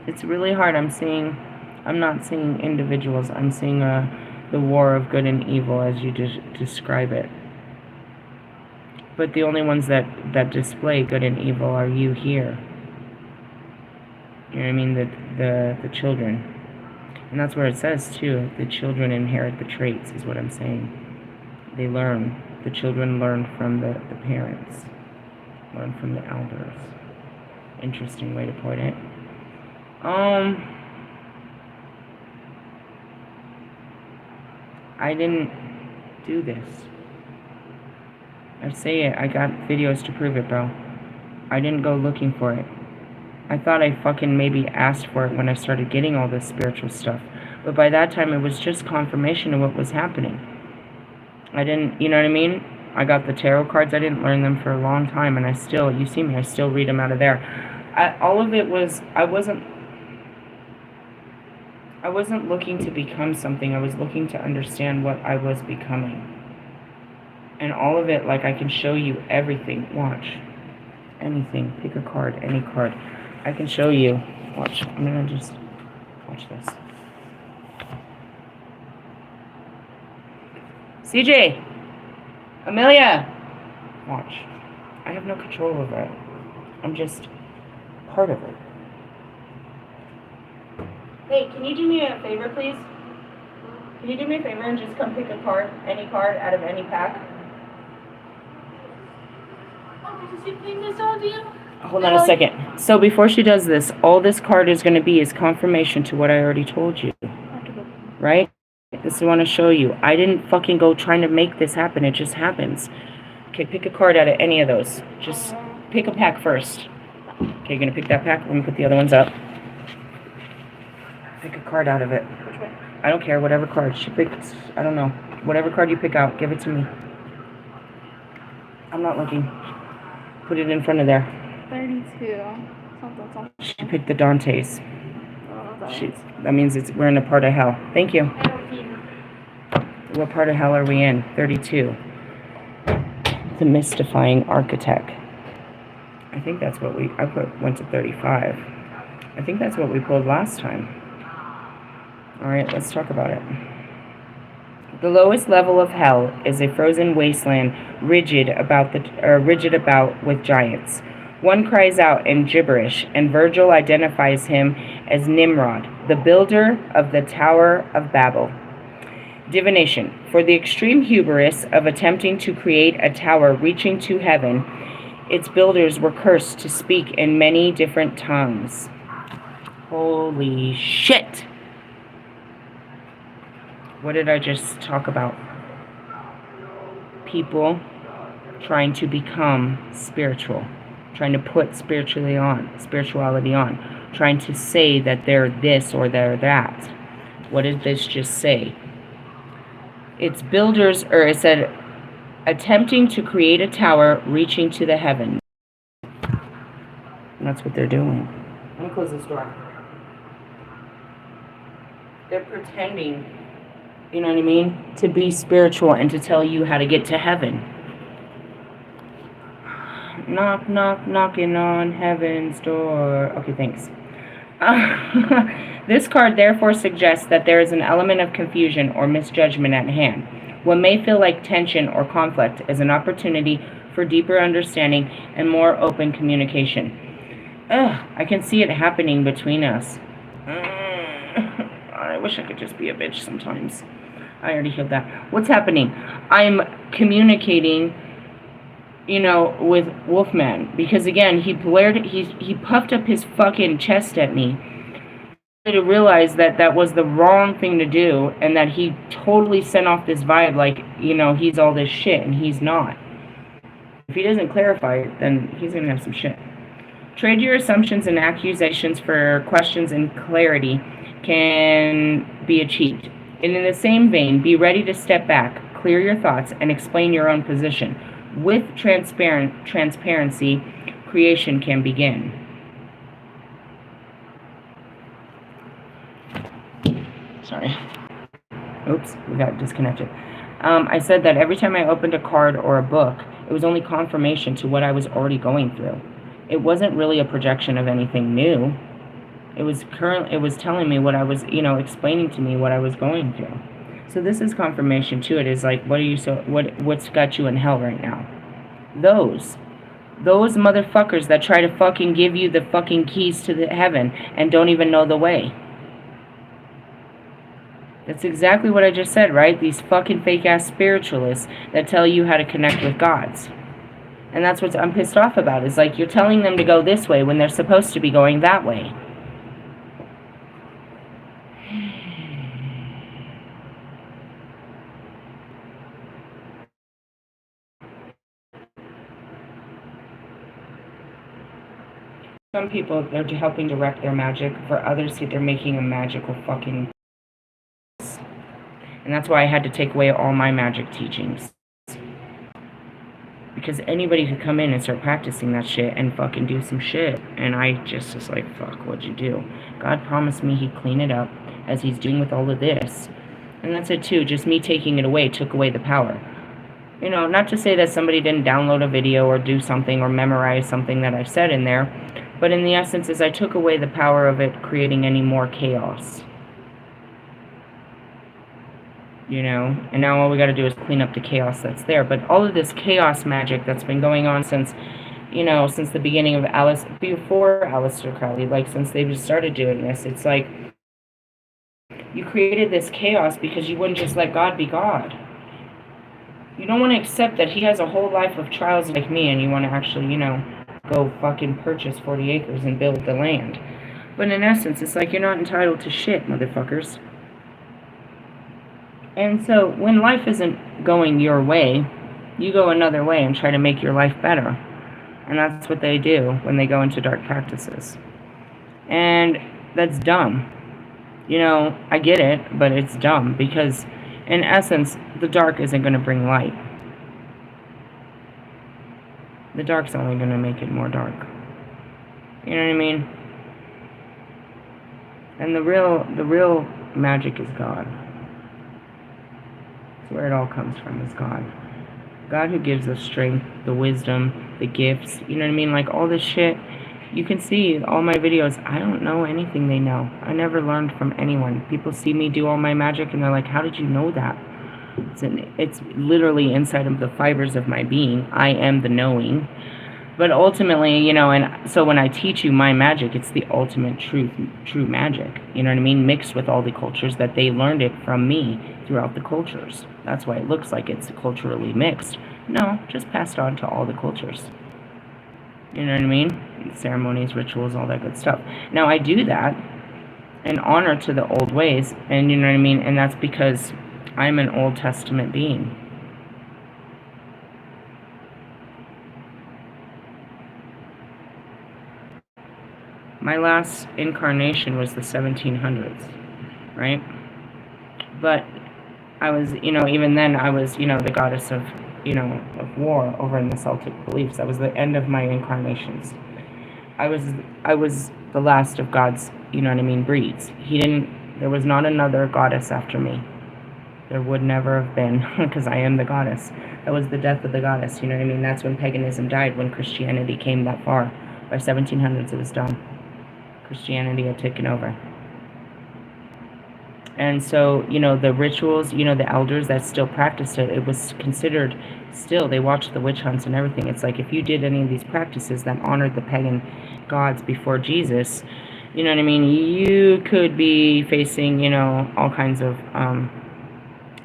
It's really hard. I'm not seeing individuals. I'm seeing the war of good and evil as you describe it. But the only ones that display good and evil are you here. You know what I mean? The children. And that's where it says, too, the children inherit the traits, is what I'm saying. They learn. The children learn from the parents. Learn from the elders. Interesting way to put it. I didn't do this. I say it. I got videos to prove it, bro. I didn't go looking for it. I thought I fucking maybe asked for it when I started getting all this spiritual stuff. But by that time, it was just confirmation of what was happening. I didn't, you know what I mean? I got the tarot cards. I didn't learn them for a long time. And I still, you see me, I still read them out of there. All of it was, I wasn't looking to become something. I was looking to understand what I was becoming. And all of it, like, I can show you everything. Watch. Anything. Pick a card. Any card. I can show you. Watch. I'm going to just watch this. CJ. Amelia. Watch. I have no control over it. I'm just part of it. Hey, can you do me a favor, please? Can you do me a favor and just come pick a card, any card out of any pack? Oh, did you bring this audio? Hold on a second. So before she does this, all this card is going to be is confirmation to what I already told you. Right? This is what I want to show you. I didn't fucking go trying to make this happen. It just happens. Okay, pick a card out of any of those. Just pick a pack first. Okay, you're going to pick that pack. Let me put the other ones up. Pick a card out of it. Which way? I don't care. Whatever card. She picks, I don't know. Whatever card you pick out, give it to me. I'm not looking. Put it in front of there. 32. Something. She picked the Dante's. Oh, That means we're in a part of hell. Thank you. I don't need. What part of hell are we in? 32. The mystifying architect. I think that's what went to 35. I think that's what we pulled last time. All right, let's talk about it. The lowest level of hell is a frozen wasteland, rigid about with giants. One cries out in gibberish, and Virgil identifies him as Nimrod, the builder of the Tower of Babel. Divination. For the extreme hubris of attempting to create a tower reaching to heaven, its builders were cursed to speak in many different tongues. Holy shit! What did I just talk about? People trying to become spiritual, trying to put spirituality on, trying to say that they're this or they're that. What did this just say? Its builders, or it said, attempting to create a tower reaching to the heavens. And that's what they're doing. Let me close this door. They're pretending, you know what I mean, to be spiritual and to tell you how to get to heaven. Knock, knock, knocking on heaven's door. Okay, thanks. This card therefore suggests that there is an element of confusion or misjudgment at hand. What may feel like tension or conflict is an opportunity for deeper understanding and more open communication. I can see it happening between us. I wish I could just be a bitch sometimes. I already healed that. What's happening? I'm communicating, with Wolfman. Because again, he puffed up his fucking chest at me. To realize that was the wrong thing to do, and that he totally sent off this vibe like, he's all this shit, and he's not. If he doesn't clarify it, then he's gonna have some shit. Trade your assumptions and accusations for questions and clarity can be achieved. And in the same vein, be ready to step back, clear your thoughts, and explain your own position. With transparency, creation can begin. Sorry. Oops, we got disconnected. I said that every time I opened a card or a book, it was only confirmation to what I was already going through. It wasn't really a projection of anything new. It was telling me what I was, explaining to me what I was going through. So this is confirmation to it. Is like, what's got you in hell right now? Those motherfuckers that try to fucking give you the fucking keys to the heaven and don't even know the way. That's exactly what I just said, right? These fucking fake-ass spiritualists that tell you how to connect with gods. And that's what I'm pissed off about. Is like, you're telling them to go this way when they're supposed to be going that way. Some people, they're helping direct their magic. For others, they're making a magical fucking... And that's why I had to take away all my magic teachings. Because anybody could come in and start practicing that shit and fucking do some shit. And I just was like, fuck, what'd you do? God promised me he'd clean it up, as he's doing with all of this. And that's it too. Just me taking it away took away the power. Not to say that somebody didn't download a video or do something or memorize something that I've said in there. But in the essence is I took away the power of it creating any more chaos. And now all we got to do is clean up the chaos that's there. But all of this chaos magic that's been going on since the beginning of before Aleister Crowley, like since they've just started doing this, it's like you created this chaos because you wouldn't just let God be God. You don't want to accept that he has a whole life of trials like me, and you want to actually, go fucking purchase 40 acres and build the land. But in essence, it's like you're not entitled to shit, motherfuckers. And so when life isn't going your way, you go another way and try to make your life better. And that's what they do when they go into dark practices. And that's dumb. You know, I get it, but it's dumb because, in essence, the dark isn't going to bring light. The dark's only going to make it more dark. You know what I mean? And the real magic is God. It's where it all comes from, is God. God who gives us strength, the wisdom, the gifts, you know what I mean? Like all this shit. You can see all my videos, I don't know anything they know. I never learned from anyone. People see me do all my magic and they're like, how did you know that? It's literally inside of the fibers of my being. I am the knowing. But ultimately, you know, and so when I teach you my magic, it's the ultimate true magic. You know what I mean? Mixed with all the cultures that they learned it from me throughout the cultures. That's why it looks like it's culturally mixed. No, just passed on to all the cultures. You know what I mean? Ceremonies, rituals, all that good stuff. Now, I do that in honor to the old ways, and you know what I mean? And that's because I'm an Old Testament being. My last incarnation was the 1700s, right? But I was, you know, even then I was, you know, the goddess of, you know, of war over in the Celtic beliefs. That was the end of my incarnations. I was the last of God's, you know what I mean, breeds. There was not another goddess after me. There would never have been, because I am the goddess. That was the death of the goddess, you know what I mean? That's when paganism died, when Christianity came that far. By 1700s, it was done. Christianity had taken over. And so, you know, the rituals, you know, the elders that still practiced it, it was considered still, they watched the witch hunts and everything. It's like if you did any of these practices that honored the pagan gods before Jesus, you know what I mean, you could be facing, you know, all kinds of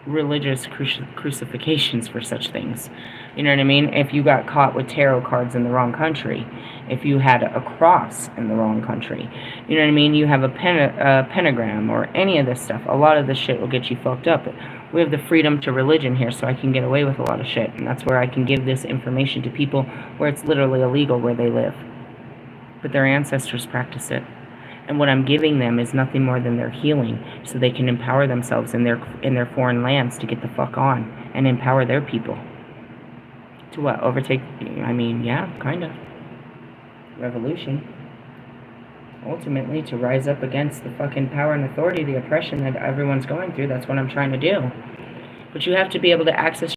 religious crucifixions for such things. You know what I mean? If you got caught with tarot cards in the wrong country, if you had a cross in the wrong country, you know what I mean? You have a pentagram or any of this stuff. A lot of this shit will get you fucked up. We have the freedom to religion here, so I can get away with a lot of shit. And that's where I can give this information to people where it's literally illegal where they live. But their ancestors practice it. And what I'm giving them is nothing more than their healing, so they can empower themselves in their foreign lands to get the fuck on and empower their people. To what? Overtake? I mean, yeah, kind of. Revolution. Ultimately, to rise up against the fucking power and authority, the oppression that everyone's going through. That's what I'm trying to do. But you have to be able to access.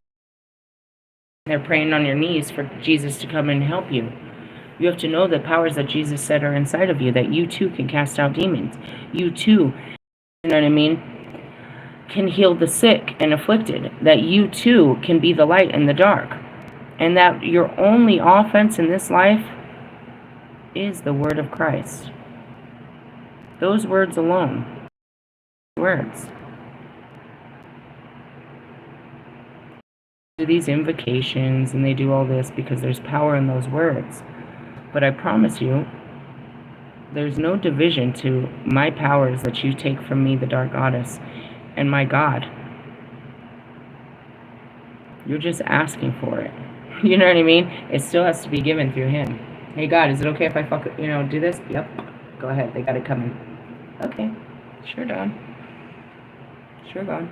They're praying on your knees for Jesus to come and help you. You have to know the powers that Jesus said are inside of you, that you too can cast out demons. You too, you know what I mean, can heal the sick and afflicted. That you too can be the light in the dark. And that your only offense in this life is the word of Christ. Those words alone. Words. Do these invocations and they do all this because there's power in those words. But I promise you, there's no division to my powers that you take from me, the Dark Goddess, and my God. You're just asking for it. You know what I mean? It still has to be given through Him. Hey God, is it okay if I do this? Yep. Go ahead. They got it coming. Okay. Sure, Don. Sure, God.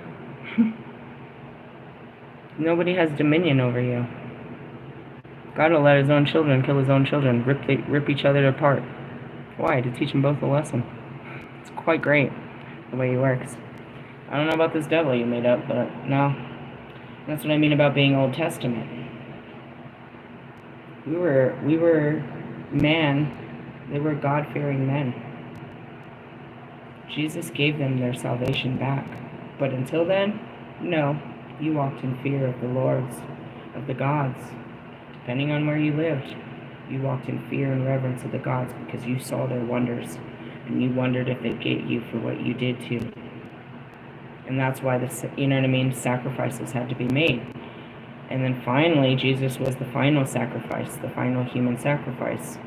Nobody has dominion over you. God will let His own children kill His own children, rip each other apart. Why? To teach them both a lesson. It's quite great the way He works. I don't know about this devil you made up, but no. That's what I mean about being Old Testament. We were man. They were God-fearing men. Jesus gave them their salvation back. But until then, no. You walked in fear of the lords, of the gods. Depending on where you lived, you walked in fear and reverence of the gods because you saw their wonders. And you wondered if they'd get you for what you did too. And that's why, you know what I mean, sacrifices had to be made. And then finally, Jesus was the final sacrifice, the final human sacrifice.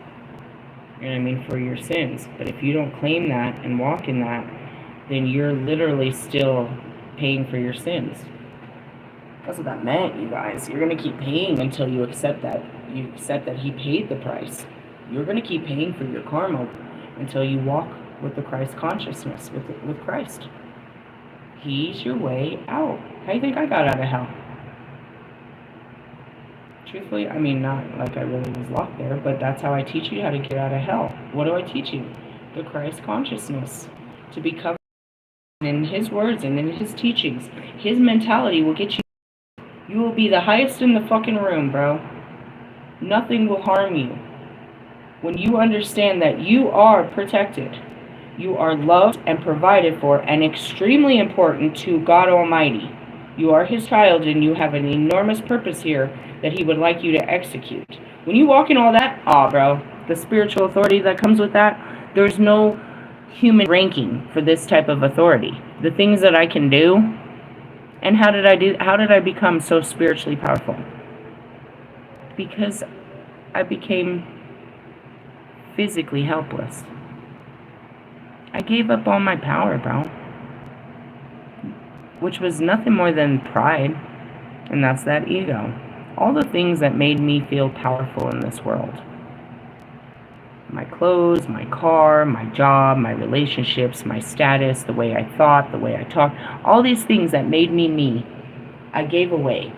You know what I mean? For your sins. But if you don't claim that and walk in that, then you're literally still paying for your sins. That's what that meant, you guys. You're going to keep paying until you accept that. You accept that he paid the price. You're going to keep paying for your karma until you walk with the Christ consciousness, with Christ. He's your way out. How do you think I got out of hell? Truthfully, I mean, not like I really was locked there, but that's how I teach you how to get out of hell. What do I teach you? The Christ consciousness. To be covered in his words and in his teachings. His mentality will get you. You will be the highest in the fucking room, bro. Nothing will harm you. When you understand that you are protected, you are loved and provided for, and extremely important to God Almighty. You are his child, and you have an enormous purpose here that he would like you to execute. When you walk in all that, bro, the spiritual authority that comes with that, there's no human ranking for this type of authority. The things that I can do, and how did I become so spiritually powerful? Because I became physically helpless. I gave up all my power, bro. Which was nothing more than pride, and that's that ego. All the things that made me feel powerful in this world. My clothes, my car, my job, my relationships, my status, the way I thought, the way I talked, all these things that made me me, I gave away.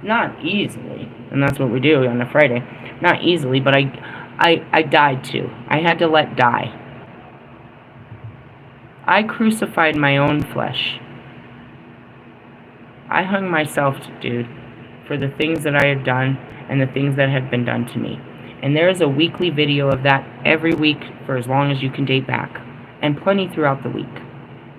Not easily, and that's what we do on a Friday. Not easily, but I died to. I had to let die. I crucified my own flesh. I hung myself, dude, for the things that I had done and the things that had been done to me. And there is a weekly video of that every week for as long as you can date back. And plenty throughout the week.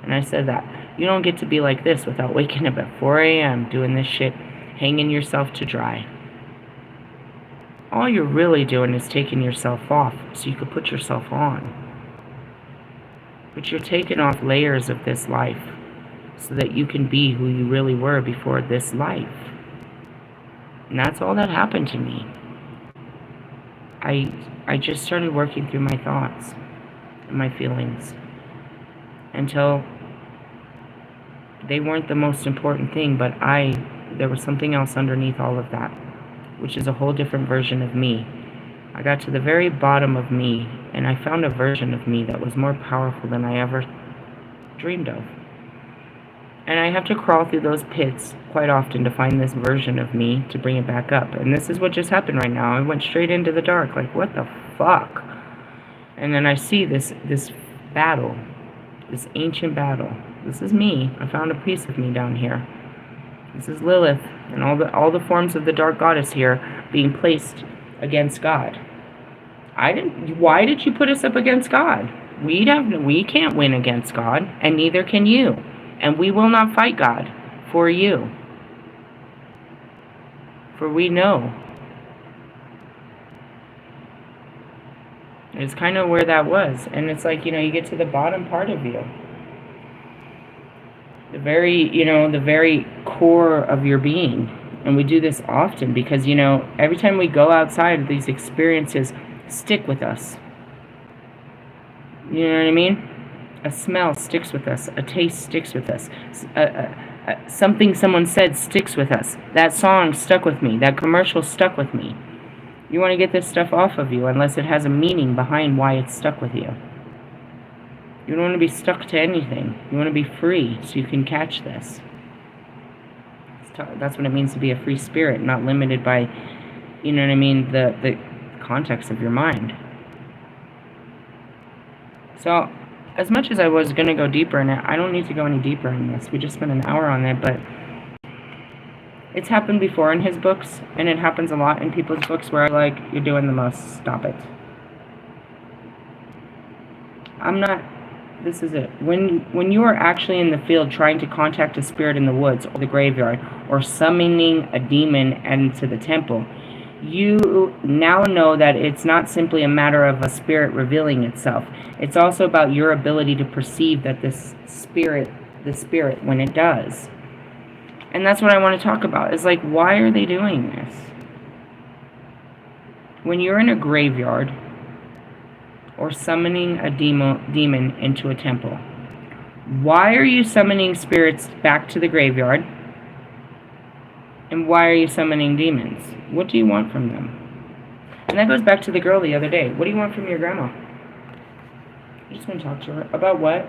And I said that. You don't get to be like this without waking up at 4 a.m. doing this shit, hanging yourself to dry. All you're really doing is taking yourself off so you could put yourself on. But you're taking off layers of this life so that you can be who you really were before this life. And that's all that happened to me. I just started working through my thoughts and my feelings until they weren't the most important thing, but there was something else underneath all of that, which is a whole different version of me. I got to the very bottom of me, and I found a version of me that was more powerful than I ever dreamed of. And I have to crawl through those pits quite often to find this version of me to bring it back up. And this is what just happened right now. I went straight into the dark, like, what the fuck? And then I see this battle, this ancient battle. This is me. I found a piece of me down here. This is Lilith and all the forms of the dark goddess here being placed against God. Why did you put us up against God? We can't win against God, and neither can you. And we will not fight God for you. For we know. It's kind of where that was. And it's like, you get to the bottom part of you. The very core of your being. And we do this often because, every time we go outside, these experiences stick with us. You know what I mean? A smell sticks with us. A taste sticks with us. Something someone said sticks with us. That song stuck with me. That commercial stuck with me. You want to get this stuff off of you unless it has a meaning behind why it's stuck with you. You don't want to be stuck to anything. You want to be free so you can catch this. That's what it means to be a free spirit, not limited by, the context of your mind. So, as much as I was going to go deeper in it, I don't need to go any deeper in this. We just spent an hour on it, but it's happened before in his books, and it happens a lot in people's books where you're doing the most, stop it. This is it. When you are actually in the field trying to contact a spirit in the woods or the graveyard, or summoning a demon into the temple, you now know that it's not simply a matter of a spirit revealing itself. It's also about your ability to perceive that the spirit, when it does, And that's what I want to talk about. Is like, why are they doing this? When you're in a graveyard or summoning a demon into a temple, why are you summoning spirits back to the graveyard? And why are you summoning demons? What do you want from them? And that goes back to the girl the other day. What do you want from your grandma? I just want to talk to her. About what?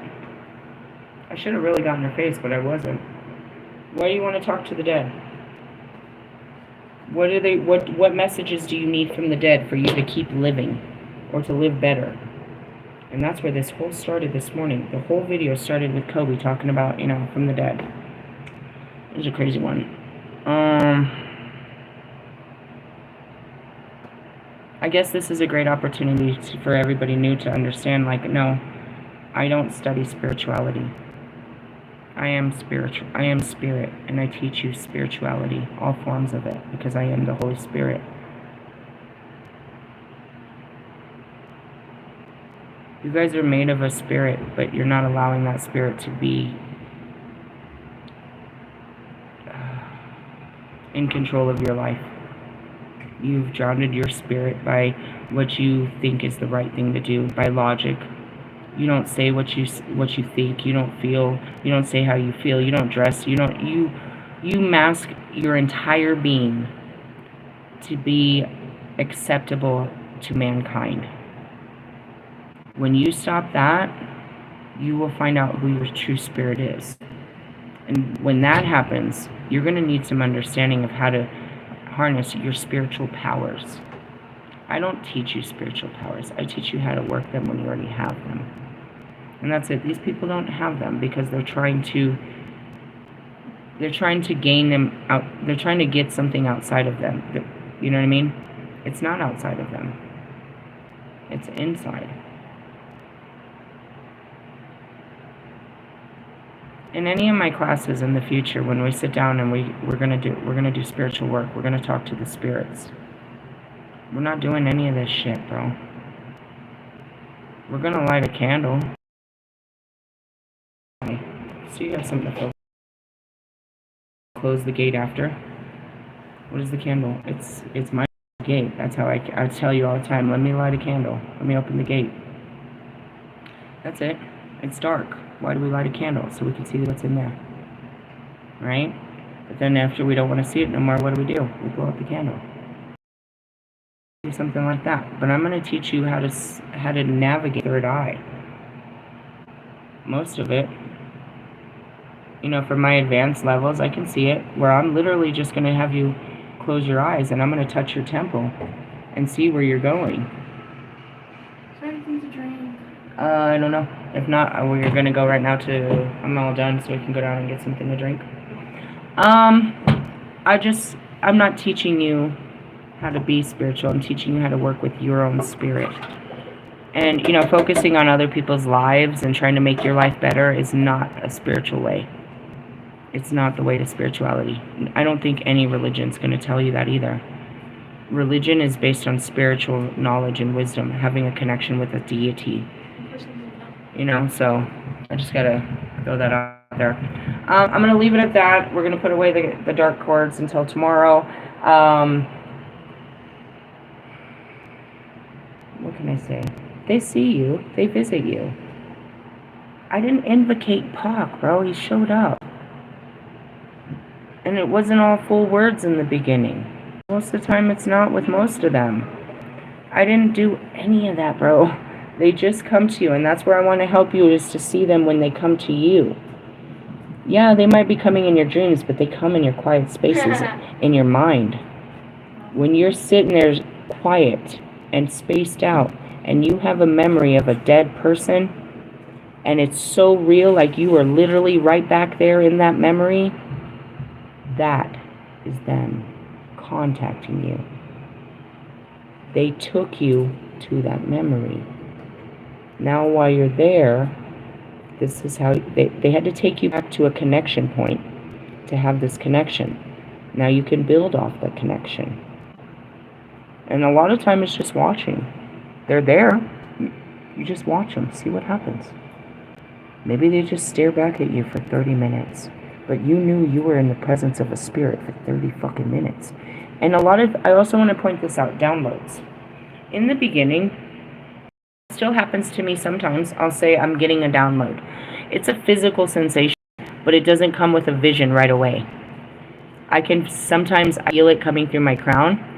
I should have really gotten her face, but I wasn't. Why do you want to talk to the dead? What messages do you need from the dead for you to keep living or to live better? And that's where this whole started this morning. The whole video started with Kobe talking about, from the dead. It was a crazy one. I guess this is a great opportunity for everybody new to understand, like, no, I don't study spirituality. I am spiritual. I am spirit, and I teach you spirituality, all forms of it, because I am the Holy Spirit. You guys are made of a spirit, but you're not allowing that spirit to be in control of your life. You've drowned your spirit by what you think is the right thing to do, by logic. You don't say what you think. You don't feel. You don't say how you feel. You don't dress. You mask your entire being to be acceptable to mankind. When you stop that, you will find out who your true spirit is. And when that happens, you're going to need some understanding of how to harness your spiritual powers. I don't teach you spiritual powers. I teach you how to work them when you already have them. And that's it. These people don't have them because they're trying to gain them out. They're trying to get something outside of them. You know what I mean? It's not outside of them. It's inside. In any of my classes in the future, when we sit down and we're gonna do spiritual work, we're gonna talk to the spirits. We're not doing any of this shit, bro. We're gonna light a candle. So you have something to focus. Close the gate after. What is the candle? It's my gate. That's how I tell you all the time. Let me light a candle. Let me open the gate. That's it. It's dark. Why do we light a candle? So we can see what's in there. Right? But then after we don't want to see it no more, what do? We blow out the candle. Do something like that. But I'm going to teach you how to navigate third eye. Most of it. For my advanced levels, I can see it. Where I'm literally just going to have you close your eyes and I'm going to touch your temple and see where you're going. Is there anything to drink? I don't know. If not, we're going to go right now to... I'm all done, so we can go down and get something to drink. I'm not teaching you how to be spiritual. I'm teaching you how to work with your own spirit. And, focusing on other people's lives and trying to make your life better is not a spiritual way. It's not the way to spirituality. I don't think any religion's going to tell you that either. Religion is based on spiritual knowledge and wisdom, having a connection with a deity. So I just got to throw that out there. I'm going to leave it at that. We're going to put away the dark cords until tomorrow. What can I say? They see you. They visit you. I didn't invocate Pac, bro. He showed up. And it wasn't all full words in the beginning. Most of the time it's not with most of them. I didn't do any of that, bro. They just come to you, and that's where I want to help you, is to see them when they come to you. Yeah, they might be coming in your dreams, but they come in your quiet spaces, in your mind. When you're sitting there quiet and spaced out, and you have a memory of a dead person, and it's so real, like you are literally right back there in that memory, that is them contacting you. They took you to that memory. Now while you're there, this is how they had to take you back to a connection point to have this connection. Now you can build off that connection. And a lot of time it's just watching. They're there. You just watch them. See what happens. Maybe they just stare back at you for 30 minutes. but you knew you were in the presence of a spirit for 30 fucking minutes. And I also want to point this out, downloads. In the beginning, it still happens to me sometimes, I'll say I'm getting a download. It's a physical sensation, but it doesn't come with a vision right away. I can sometimes feel it coming through my crown,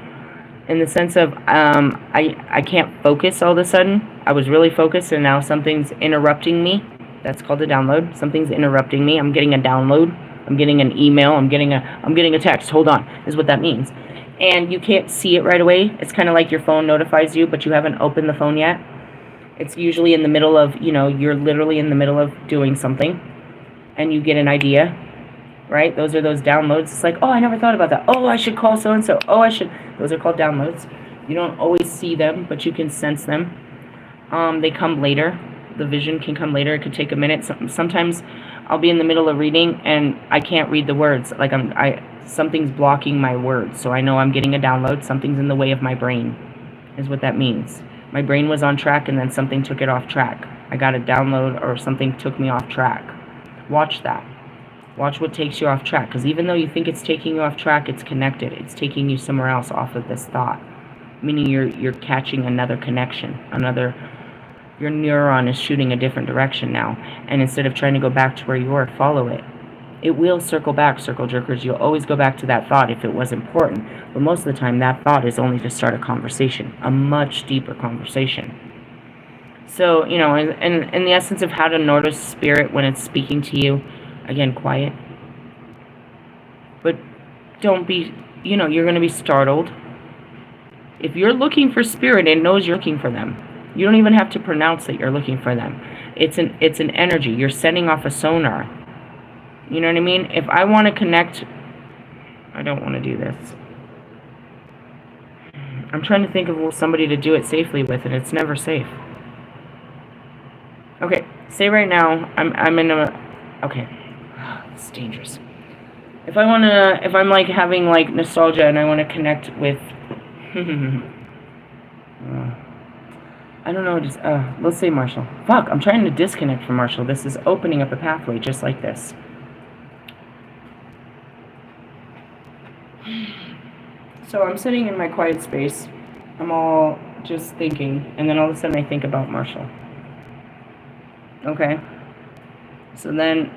in the sense of I can't focus all of a sudden. I was really focused and now something's interrupting me. That's called a download. Something's interrupting me. I'm getting a download. I'm getting an email. I'm getting a text. Hold on. This is what that means. And you can't see it right away. It's kind of like your phone notifies you, but you haven't opened the phone yet. It's usually in the middle of, you're literally in the middle of doing something and you get an idea. Right? Those are those downloads. It's like, oh, I never thought about that. Oh, I should call so-and-so. Oh, I should. Those are called downloads. You don't always see them, but you can sense them. They come later. The vision can come later. It could take a minute. Sometimes I'll be in the middle of reading and I can't read the words. Like something's blocking my words. So I know I'm getting a download. Something's in the way of my brain is what that means. My brain was on track and then something took it off track. I got a download or something took me off track. Watch that. Watch what takes you off track, because even though you think it's taking you off track, it's connected. It's taking you somewhere else off of this thought, meaning you're catching another connection, your neuron is shooting a different direction now, and instead of trying to go back to where you were, follow it. It will circle back, circle jerkers. You'll always go back to that thought if it was important, but most of the time that thought is only to start a conversation, a much deeper conversation. So, in the essence of how to notice spirit when it's speaking to you, again, quiet. But don't be, you're going to be startled. If you're looking for spirit, it knows you're looking for them. You don't even have to pronounce that you're looking for them. It's an energy. You're sending off a sonar. You know what I mean? If I want to connect, I don't want to do this. I'm trying to think of somebody to do it safely with, and it's never safe. Okay, say right now, I'm in a, okay. It's dangerous. If I'm like having like nostalgia and I want to connect with, I don't know, just, let's say Marshall. Fuck, I'm trying to disconnect from Marshall. This is opening up a pathway just like this. So I'm sitting in my quiet space. I'm all just thinking, and then all of a sudden I think about Marshall. Okay? So then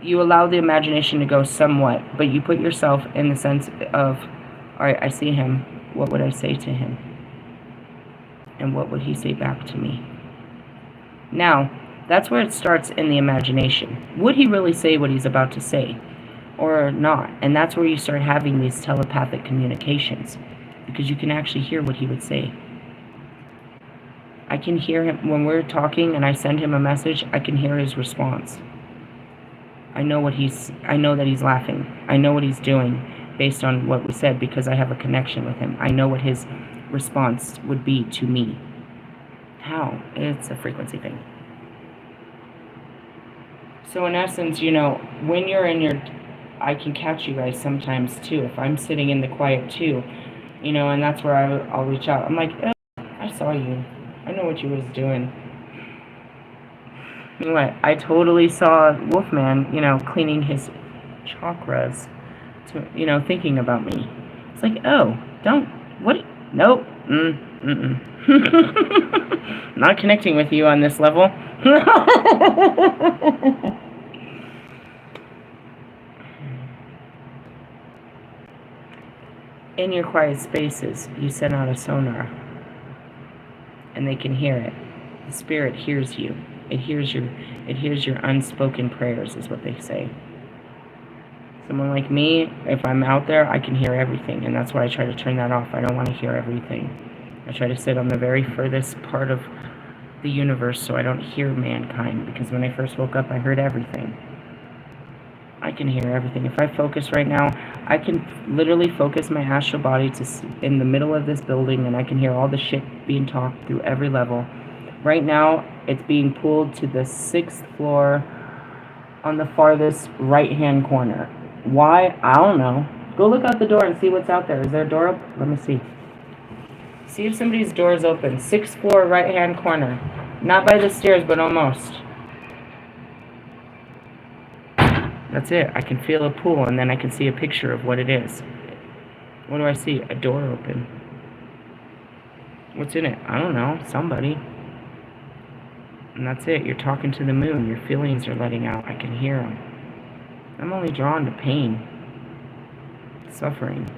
you allow the imagination to go somewhat, but you put yourself in the sense of, all right, I see him. What would I say to him? And what would he say back to me? Now, that's where it starts in the imagination. Would he really say what he's about to say or not? And that's where you start having these telepathic communications, because you can actually hear what he would say. I can hear him when we're talking and I send him a message, I can hear his response. I know that he's laughing. I know what he's doing based on what we said, because I have a connection with him. I know what his response would be to me. How? It's a frequency thing. So in essence, when you're in your, I can catch you guys sometimes too. If I'm sitting in the quiet too, and that's where I'll reach out. I'm like, I saw you. I know what you was doing. Anyway, I totally saw Wolfman, cleaning his chakras, thinking about me. It's like, oh, nope, not connecting with you on this level. In your quiet spaces, you send out a sonar, and they can hear it. The spirit hears you. It hears your unspoken prayers, is what they say. Someone like me, if I'm out there, I can hear everything, and that's why I try to turn that off. I don't want to hear everything. I try to sit on the very furthest part of the universe so I don't hear mankind, because when I first woke up, I heard everything. I can hear everything. If I focus right now, I can literally focus my astral body in the middle of this building, and I can hear all the shit being talked through every level. Right now, it's being pulled to the 6th floor on the farthest right-hand corner. Why? I don't know. Go look out the door and see what's out there. Is there a door up? Let me see. See if somebody's door is open. 6th floor, right-hand corner. Not by the stairs, but almost. That's it. I can feel a pull, and then I can see a picture of what it is. What do I see? A door open. What's in it? I don't know. Somebody. And that's it. You're talking to the moon. Your feelings are letting out. I can hear them. I'm only drawn to pain, suffering,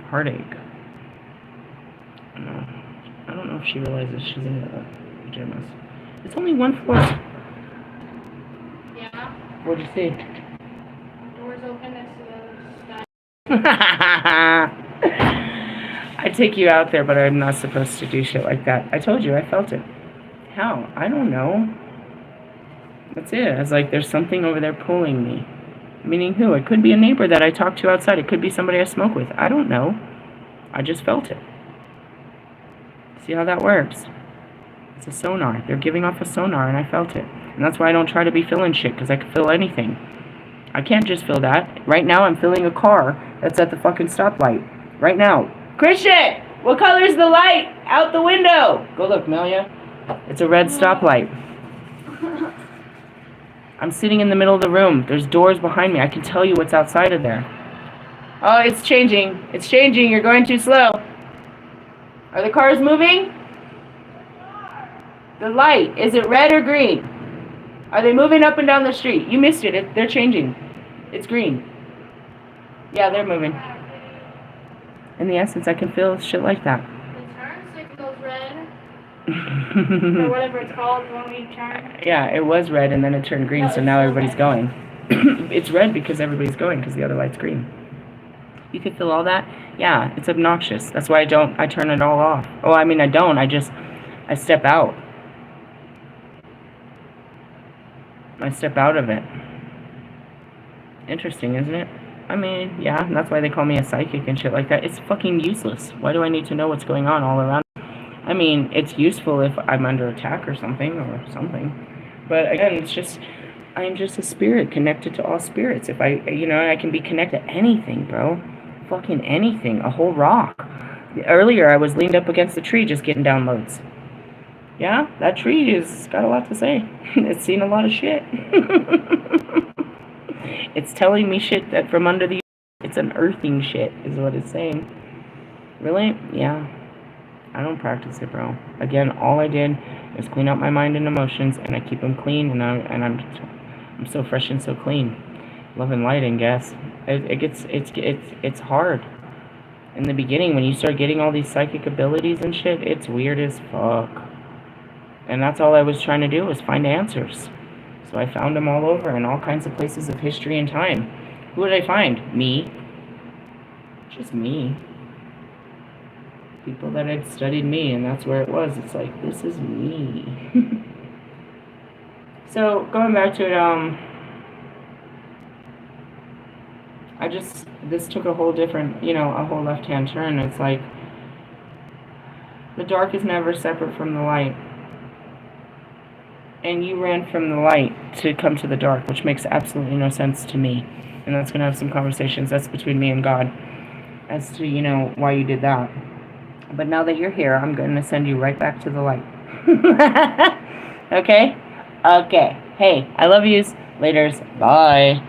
heartache. I don't know if she realizes she's in the pajamas. It's only one floor. Yeah. What'd you see? Doors open next to the sky. I take you out there, but I'm not supposed to do shit like that. I told you, I felt it. How? I don't know. That's it. I was like, there's something over there pulling me. Meaning who? It could be a neighbor that I talk to outside. It could be somebody I smoke with. I don't know. I just felt it. See how that works? It's a sonar. They're giving off a sonar, and I felt it. And that's why I don't try to be feeling shit, because I can feel anything. I can't just feel that. Right now, I'm feeling a car that's at the fucking stoplight. Right now. Christian! What color is the light out the window? Go look, Melia. It's a red stoplight. I'm sitting in the middle of the room. There's doors behind me. I can tell you what's outside of there. Oh, it's changing. It's changing. You're going too slow. Are the cars moving? The light. Is it red or green? Are they moving up and down the street? You missed it. They're changing. It's green. Yeah, they're moving. In the essence, I can feel shit like that. The turn signal's red. Or whatever it's called when we turn. Yeah, it was red and then it turned green, so now everybody's going. It's red because everybody's going because the other light's green. You can feel all that? Yeah, it's obnoxious. That's why I turn it all off. Oh, I mean, I don't. I step out. I step out of it. Interesting, isn't it? I mean, yeah, and that's why they call me a psychic and shit like that. It's fucking useless. Why do I need to know what's going on all around? I mean, it's useful if I'm under attack or something. But again, it's just, I'm just a spirit connected to all spirits. If I can be connected to anything, bro. Fucking anything. A whole rock. Earlier, I was leaned up against a tree just getting downloads. Yeah, that tree has got a lot to say. It's seen a lot of shit. It's telling me shit that from under the... It's unearthing shit, is what it's saying. Really? Yeah. I don't practice it, bro. Again, all I did is clean out my mind and emotions, and I keep them clean, and I'm so fresh and so clean. Love and light, I guess. It's hard. In the beginning, when you start getting all these psychic abilities and shit, it's weird as fuck. And that's all I was trying to do, was find answers. So I found them all over in all kinds of places of history and time. Who did I find? Me. Just me. People that had studied me, and that's where it was. It's like, this is me. So, going back to it, this took a whole different, a whole left-hand turn. It's like, the dark is never separate from the light. And you ran from the light to come to the dark, which makes absolutely no sense to me. And that's going to have some conversations. That's between me and God as to, why you did that. But now that you're here, I'm going to send you right back to the light. Okay? Okay. Hey, I love yous. Laters. Bye.